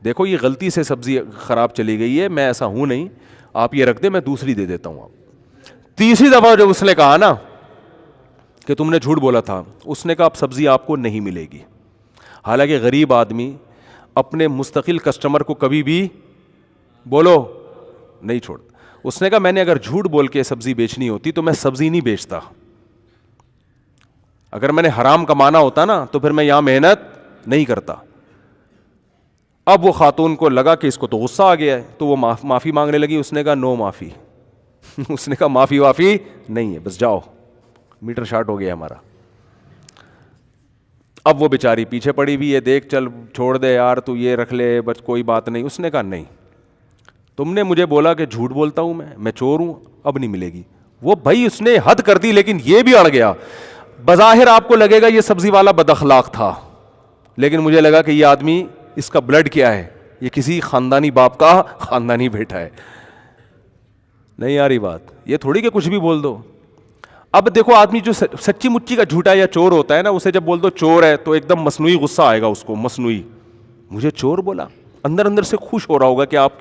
دیکھو یہ غلطی سے سبزی خراب چلی گئی ہے, میں ایسا ہوں نہیں, آپ یہ رکھ دیں میں دوسری دے دیتا ہوں. آپ تیسری دفعہ جب اس نے کہا نا کہ تم نے جھوٹ بولا تھا, اس نے کہا اب سبزی آپ کو نہیں ملے گی. حالانکہ غریب آدمی اپنے مستقل کسٹمر کو کبھی بھی بولو نہیں چھوڑتا. اس نے کہا میں نے اگر جھوٹ بول کے سبزی بیچنی ہوتی تو میں سبزی نہیں بیچتا, اگر میں نے حرام کمانا ہوتا نا تو پھر میں یہاں محنت نہیں کرتا. اب وہ خاتون کو لگا کہ اس کو تو غصہ آ گیا ہے, تو وہ معافی مانگنے لگی. اس نے کہا نو معافی. اس نے کہا معافی وافی نہیں ہے, بس جاؤ, میٹر شارٹ ہو گیا ہمارا. اب وہ بیچاری پیچھے پڑی ہوئی ہے, دیکھ چل چھوڑ دے یار تو یہ رکھ لے, بس کوئی بات نہیں. اس نے کہا نہیں, تم نے مجھے بولا کہ جھوٹ بولتا ہوں میں چور ہوں, اب نہیں ملے گی. وہ بھائی اس نے حد کر دی, لیکن یہ بھی اڑ گیا. بظاہر آپ کو لگے گا یہ سبزی والا بد اخلاق تھا, لیکن مجھے لگا کہ یہ آدمی اس کا بلڈ کیا ہے, یہ کسی خاندانی باپ کا خاندانی بیٹا ہے. نہیں آ رہی بات, یہ تھوڑی کہ کچھ بھی بول دو. اب دیکھو آدمی جو سچی مچی کا جھوٹا یا چور ہوتا ہے نا, اسے جب بول دو چور ہے تو ایک دم مصنوعی غصہ آئے گا اس کو, مصنوعی. مجھے چور بولا, اندر اندر سے خوش ہو رہا ہوگا کہ آپ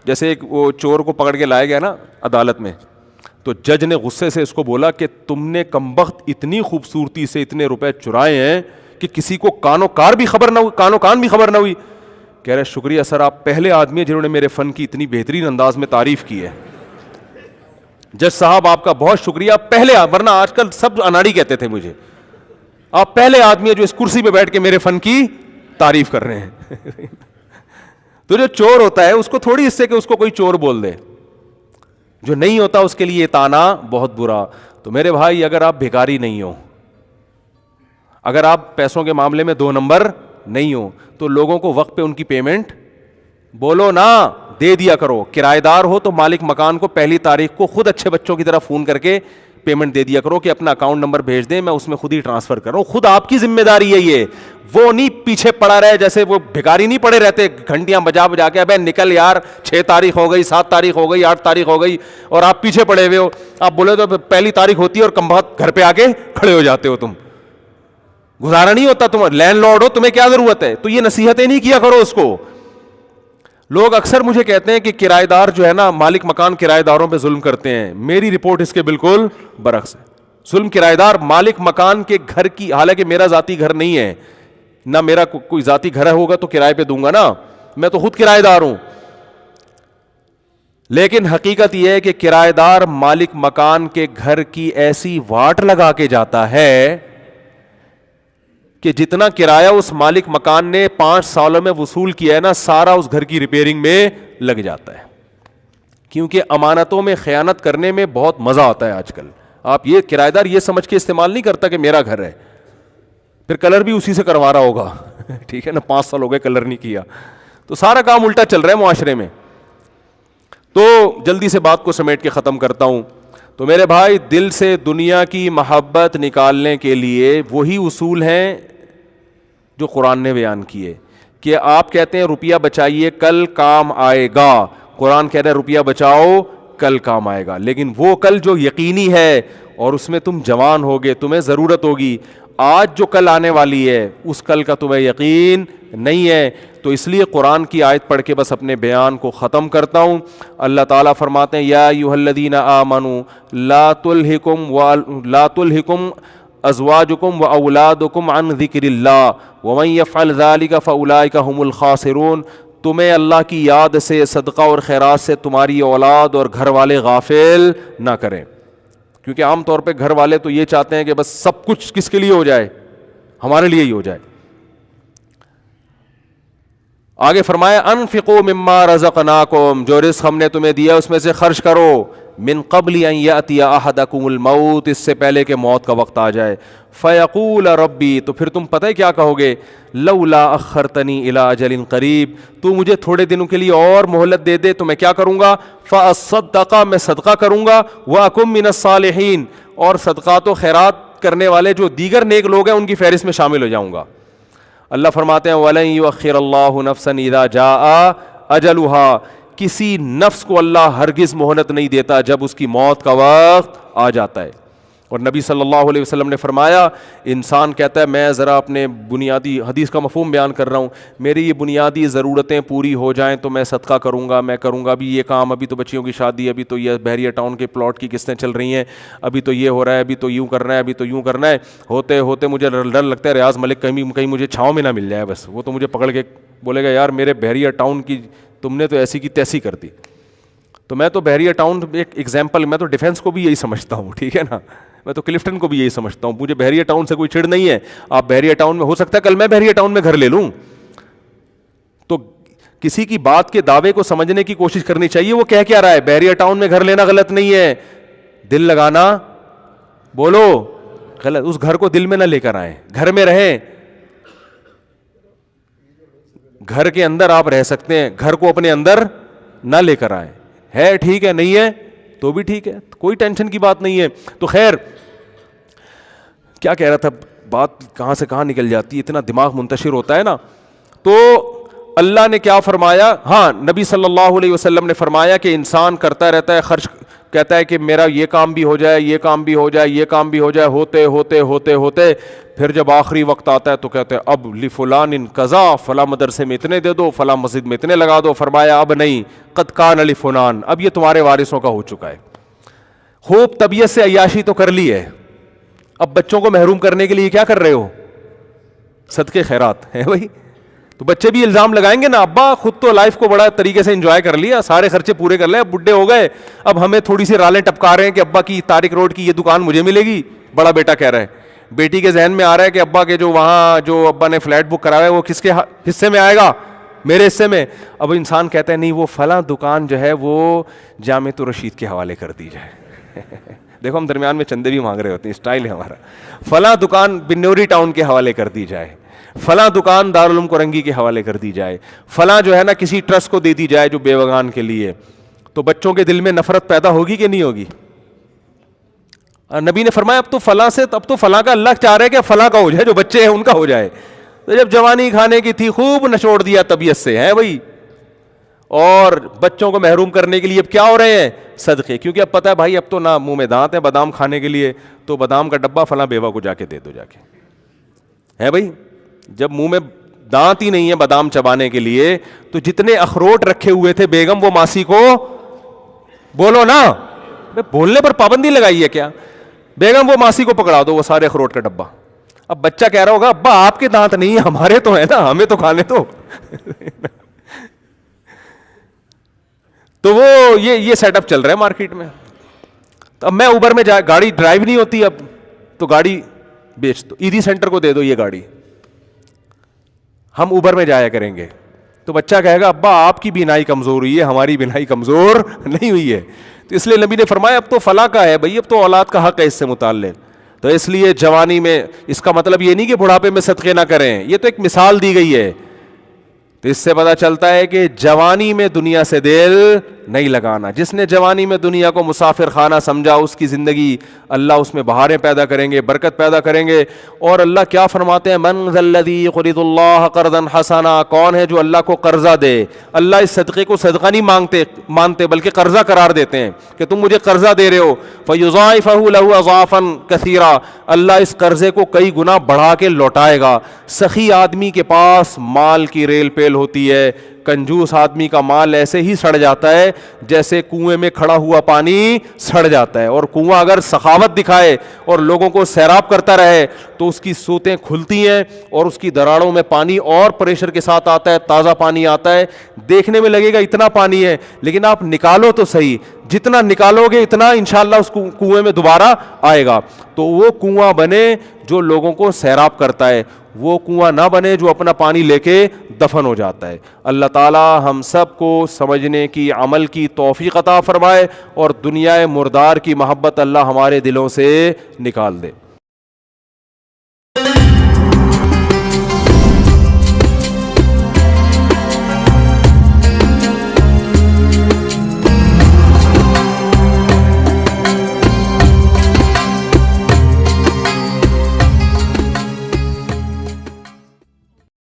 جیسے ایک وہ چور کو پکڑ کے لایا گیا نا عدالت میں, تو جج نے غصے سے اس کو بولا کہ تم نے کمبخت اتنی خوبصورتی سے اتنے روپے چرائے ہیں کہ کسی کو کانوں کان بھی خبر نہ ہوئی. کہہ رہے شکریہ سر, آپ پہلے آدمی ہیں جنہوں نے میرے فن کی اتنی بہترین انداز میں تعریف کی ہے. جج صاحب آپ کا بہت شکریہ, پہلے, ورنہ آج کل سب اناڑی کہتے تھے مجھے, آپ پہلے آدمی ہیں جو اس کرسی پہ بیٹھ کے میرے فن کی تعریف کر رہے ہیں. تو جو چور ہوتا ہے اس کو تھوڑی اس سے کہ اس کو کوئی چور بول دے, جو نہیں ہوتا اس کے لیے یہ تانا بہت برا. تو میرے بھائی اگر آپ بھکاری نہیں ہو, اگر آپ پیسوں کے معاملے میں 2 نمبر نہیں ہو, تو لوگوں کو وقت پہ ان کی پیمنٹ بولو نا دے دیا کرو. کرایہ دار ہو تو مالک مکان کو 1 تاریخ کو خود اچھے بچوں کی طرح فون کر کے پیمنٹ دے دیا کرو کہ اپنا اکاؤنٹ نمبر بھیج دیں, میں اس میں خود ہی ٹرانسفر کر رہا ہوں. خود آپ کی ذمہ داری ہے یہ, وہ نہیں پیچھے پڑا رہے جیسے وہ بھکاری نہیں پڑے رہتے گھنٹیاں بجا بجا کے, ابے نکل یار 6 تاریخ ہو گئی, 7 تاریخ ہو گئی, 8 تاریخ ہو گئی, اور آپ پیچھے پڑے ہوئے ہو. آپ بولے تو 1 تاریخ ہوتی ہے اور کم بخت گھر پہ آ کے کھڑے ہو جاتے ہو. تم گزارا نہیں ہوتا, تم لینڈ لارڈ ہو, تمہیں کیا ضرورت ہے. تو یہ نصیحتیں نہیں کیا کرو اس کو. لوگ اکثر مجھے کہتے ہیں کہ کرایہ دار جو ہے نا, مالک مکان کرایہ داروں پہ ظلم کرتے ہیں. میری رپورٹ اس کے بالکل برعکس ہے. ظلم کرایہ دار مالک مکان کے گھر کی, حالانکہ میرا ذاتی گھر نہیں ہے, نہ میرا کوئی ذاتی گھر ہوگا تو کرائے پہ دوں گا نا, میں تو خود کرایہ دار ہوں. لیکن حقیقت یہ ہے کہ کرایہ دار مالک مکان کے گھر کی ایسی واٹ لگا کے جاتا ہے کہ جتنا کرایہ اس مالک مکان نے 5 سالوں میں وصول کیا ہے نا, سارا اس گھر کی ریپیئرنگ میں لگ جاتا ہے. کیونکہ امانتوں میں خیانت کرنے میں بہت مزہ آتا ہے آج کل. آپ یہ کرایہ دار یہ سمجھ کے استعمال نہیں کرتا کہ میرا گھر ہے, پھر کلر بھی اسی سے کروا رہا ہوگا, ٹھیک ہے نا, 5 سال ہو گئے کلر نہیں کیا, تو سارا کام الٹا چل رہا ہے معاشرے میں. تو جلدی سے بات کو سمیٹ کے ختم کرتا ہوں. تو میرے بھائی, دل سے دنیا کی محبت نکالنے کے لیے وہی اصول ہیں جو قرآن نے بیان کیے, کہ آپ کہتے ہیں روپیہ بچائیے کل کام آئے گا, قرآن کہہ رہا ہے روپیہ بچاؤ کل کام آئے گا. لیکن وہ کل جو یقینی ہے اور اس میں تم جوان ہوگے, تمہیں ضرورت ہوگی. آج جو کل آنے والی ہے اس کل کا تمہیں یقین نہیں ہے. تو اس لیے قرآن کی آیت پڑھ کے بس اپنے بیان کو ختم کرتا ہوں. اللہ تعالیٰ فرماتے ہیں, یا ایھا الذین آمنوا لا تلہکم ازواجکم واولادکم عن ذکر اللہ ومن یفعل ذلک فاولئک هم الخاسرون. تمہیں اللہ کی یاد سے, صدقہ اور خیرات سے تمہاری اولاد اور گھر والے غافل نہ کریں. کیونکہ عام طور پہ گھر والے تو یہ چاہتے ہیں کہ بس سب کچھ کس کے لیے ہو جائے, ہمارے لیے ہی ہو جائے. آگے فرمایا, انفقوا مما رزقناکم, جو رزق ہم نے تمہیں دیا اس میں سے خرچ کرو, من قبل ان یاتی احدکم الموت, اس سے پہلے کہ موت کا وقت آ جائے. فیقول ربی, تو پھر تم پتہ ہے کیا کہو گے, لولا اخرتنی الی اجل قریب, تو مجھے تھوڑے دنوں کے لیے اور مہلت دے دے تو میں کیا کروں گا, فاصدق, میں صدقہ کروں گا, واکن من الصالحین, اور صدقات و خیرات کرنے والے جو دیگر نیک لوگ ہیں ان کی فہرست میں شامل ہو جاؤں گا. اللہ فرماتے ہیں, وَلَن يُؤَخِّرَ اللَّهُ نَفْسًا إِذَا جَاءَ أَجَلُهَا, کسی نفس کو اللہ ہرگز مہلت نہیں دیتا جب اس کی موت کا وقت آ جاتا ہے. اور نبی صلی اللہ علیہ وسلم نے فرمایا, انسان کہتا ہے میں ذرا اپنے بنیادی, حدیث کا مفہوم بیان کر رہا ہوں, میری یہ بنیادی ضرورتیں پوری ہو جائیں تو میں صدقہ کروں گا, میں کروں گا ابھی یہ کام, ابھی تو بچیوں کی شادی, ابھی تو یہ بحریہ ٹاؤن کے پلاٹ کی قسطیں چل رہی ہیں, ابھی تو یہ ہو رہا ہے, ابھی تو یوں کرنا ہے, ابھی تو یوں کرنا ہے. ہوتے ہوتے مجھے ڈر لگتا ہے ریاض ملک کہیں مجھے چھاؤں میں نہ مل جائے, بس وہ تو مجھے پکڑ کے بولے گا یار میرے بحریہ ٹاؤن کی تم نے تو ایسی کی تیسی کر دی. تو میں تو بحریہ ٹاؤن ایک ایگزامپل, میں تو ڈیفینس کو بھی یہی سمجھتا ہوں, ٹھیک ہے نا, میں تو کلفٹن کو بھی یہی سمجھتا ہوں. مجھے بحریہ ٹاؤن سے کوئی چڑ نہیں ہے. آپ بحریہ ٹاؤن میں, ہو سکتا ہے کل میں بحریہ ٹاؤن میں گھر لے لوں. تو کسی کی بات کے دعوے کو سمجھنے کی کوشش کرنی چاہیے, وہ کہہ کیا رہا ہے. بحریہ ٹاؤن میں گھر لینا غلط نہیں ہے, دل لگانا بولو غلط. اس گھر کو دل میں نہ لے کر آئیں, گھر میں رہیں, گھر کے اندر آپ رہ سکتے ہیں, گھر کو اپنے اندر نہ لے کر آئیں. ہے ٹھیک ہے, نہیں ہے تو بھی ٹھیک ہے, کوئی ٹینشن کی بات نہیں ہے. تو خیر کیا کہہ رہا تھا, بات کہاں سے کہاں نکل جاتی ہے, اتنا دماغ منتشر ہوتا ہے نا. تو اللہ نے کیا فرمایا, ہاں نبی صلی اللہ علیہ وسلم نے فرمایا کہ انسان کرتا رہتا ہے خرچ, کہتا ہے کہ میرا یہ کام بھی ہو جائے, یہ کام بھی ہو جائے, یہ کام بھی ہو جائے, ہوتے ہوتے ہوتے ہوتے پھر جب آخری وقت آتا ہے تو کہتے ہیں اب لفلان قضا, فلاں مدرسے میں اتنے دے دو, فلاں مسجد میں اتنے لگا دو. فرمایا اب نہیں, قد کان لفلان, اب یہ تمہارے وارثوں کا ہو چکا ہے. خوب طبیعت سے عیاشی تو کر لی ہے, اب بچوں کو محروم کرنے کے لیے کیا کر رہے ہو, صدقے خیرات ہے بھائی. تو بچے بھی الزام لگائیں گے نا, ابا خود تو لائف کو بڑا طریقے سے انجوائے کر لیا, سارے خرچے پورے کر لے, اب بڈھے ہو گئے, اب ہمیں تھوڑی سی رالیں ٹپکا رہے ہیں کہ ابا کی طارق روڈ کی یہ دکان مجھے ملے گی, بڑا بیٹا کہہ رہا ہے. بیٹی کے ذہن میں آ رہا ہے کہ ابا کے جو وہاں جو ابا نے فلیٹ بک کرایا ہے وہ کس کے حصے میں آئے گا؟ میرے حصے میں. اب انسان کہتا ہے نہیں وہ فلاں دکان جو ہے وہ جامع رشید کے حوالے کر دی جائے. دیکھو ہم درمیان میں چندے بھی مانگ رہے ہوتے ہیں, اسٹائل ہے ہمارا. فلاں دکان بنوری ٹاؤن کے حوالے کر دی جائے, فلاں دکان دارالعلوم کورنگی کے حوالے کر دی جائے, فلاں جو ہے نا کسی ٹرسٹ کو دے دی جائے جو بیوگان کے لیے. تو بچوں کے دل میں نفرت پیدا ہوگی کہ نہیں ہوگی؟ نبی نے فرمایا اب تو فلاں کا اللہ چاہ رہا ہے کہ فلاں کا ہو جائے, جو بچے ہیں ان کا ہو جائے. تو جب جوانی کھانے کی تھی خوب نچوڑ دیا طبیعت سے ہے بھائی, اور بچوں کو محروم کرنے کے لیے اب کیا ہو رہے ہیں؟ صدقے. کیونکہ اب پتہ ہے بھائی اب تو نہ منہ میں دانت ہے بادام کھانے کے لیے, تو بادام کا ڈبہ فلاں بیوہ کو جا کے دے دو جا کے, ہے بھائی. جب منہ میں دانت ہی نہیں ہے بادام چبانے کے لیے, تو جتنے اخروٹ رکھے ہوئے تھے بیگم وہ ماسی کو بولو نا, بولنے پر پابندی لگائی ہے کیا؟ بیگم وہ ماسی کو پکڑا دو وہ سارے اخروٹ کا ڈبہ. اب بچہ کہہ رہا ہوگا ابا آپ کے دانت نہیں ہیں, ہمارے تو ہیں نا, ہمیں تو کھانے تو. تو وہ یہ سیٹ اپ چل رہا ہے مارکیٹ میں. تو اب میں اوبر میں گاڑی ڈرائیو نہیں ہوتی اب, تو گاڑی بیچ دو, ایدھی سینٹر کو دے دو یہ گاڑی, ہم اوبر میں جایا کریں گے. تو بچہ کہے گا ابا آپ کی بینائی کمزور ہوئی ہے, ہماری بینائی کمزور نہیں ہوئی ہے. تو اس لیے نبی نے فرمایا اب تو فلاں کا ہے بھائی, اب تو اولاد کا حق ہے اس سے متعلق. تو اس لیے جوانی میں, اس کا مطلب یہ نہیں کہ بڑھاپے میں صدقے نہ کریں, یہ تو ایک مثال دی گئی ہے. تو اس سے پتہ چلتا ہے کہ جوانی میں دنیا سے دل نہیں لگانا. جس نے جوانی میں دنیا کو مسافر خانہ سمجھا, اس کی زندگی اللہ اس میں بہاریں پیدا کریں گے, برکت پیدا کریں گے. اور اللہ کیا فرماتے ہیں؟ من ذا الذی یقرض اللہ قرضا حسنا, کون ہے جو اللہ کو قرضہ دے؟ اللہ اس صدقے کو صدقہ نہیں مانتے بلکہ قرضہ قرار دیتے ہیں کہ تم مجھے قرضہ دے رہے ہو. فیضاعفہ لہ اضعافا کثیرا, اللہ اس قرضے کو کئی گنا بڑھا کے لوٹائے گا. سخی آدمی کے پاس مال کی ریل پیل ہوتی ہے, کنجوس آدمی کا مال ایسے ہی سڑ جاتا ہے جیسے کنویں میں کھڑا ہوا پانی سڑ جاتا ہے. اور کنواں اگر سخاوت دکھائے اور لوگوں کو سیراب کرتا رہے تو اس کی سوتیں کھلتی ہیں اور اس کی دراڑوں میں پانی اور پریشر کے ساتھ آتا ہے, تازہ پانی آتا ہے. دیکھنے میں لگے گا اتنا پانی ہے, لیکن آپ نکالو تو صحیح, جتنا نکالو گے اتنا انشاءاللہ اس کنویں میں دوبارہ آئے گا. تو وہ کنواں بنے جو لوگوں کو سیراب کرتا ہے, وہ کنواں نہ بنے جو اپنا پانی لے کے دفن ہو جاتا ہے. اللہ تعالی ہم سب کو سمجھنے کی, عمل کی توفیق عطا فرمائے, اور دنیا مردار کی محبت اللہ ہمارے دلوں سے نکال دے.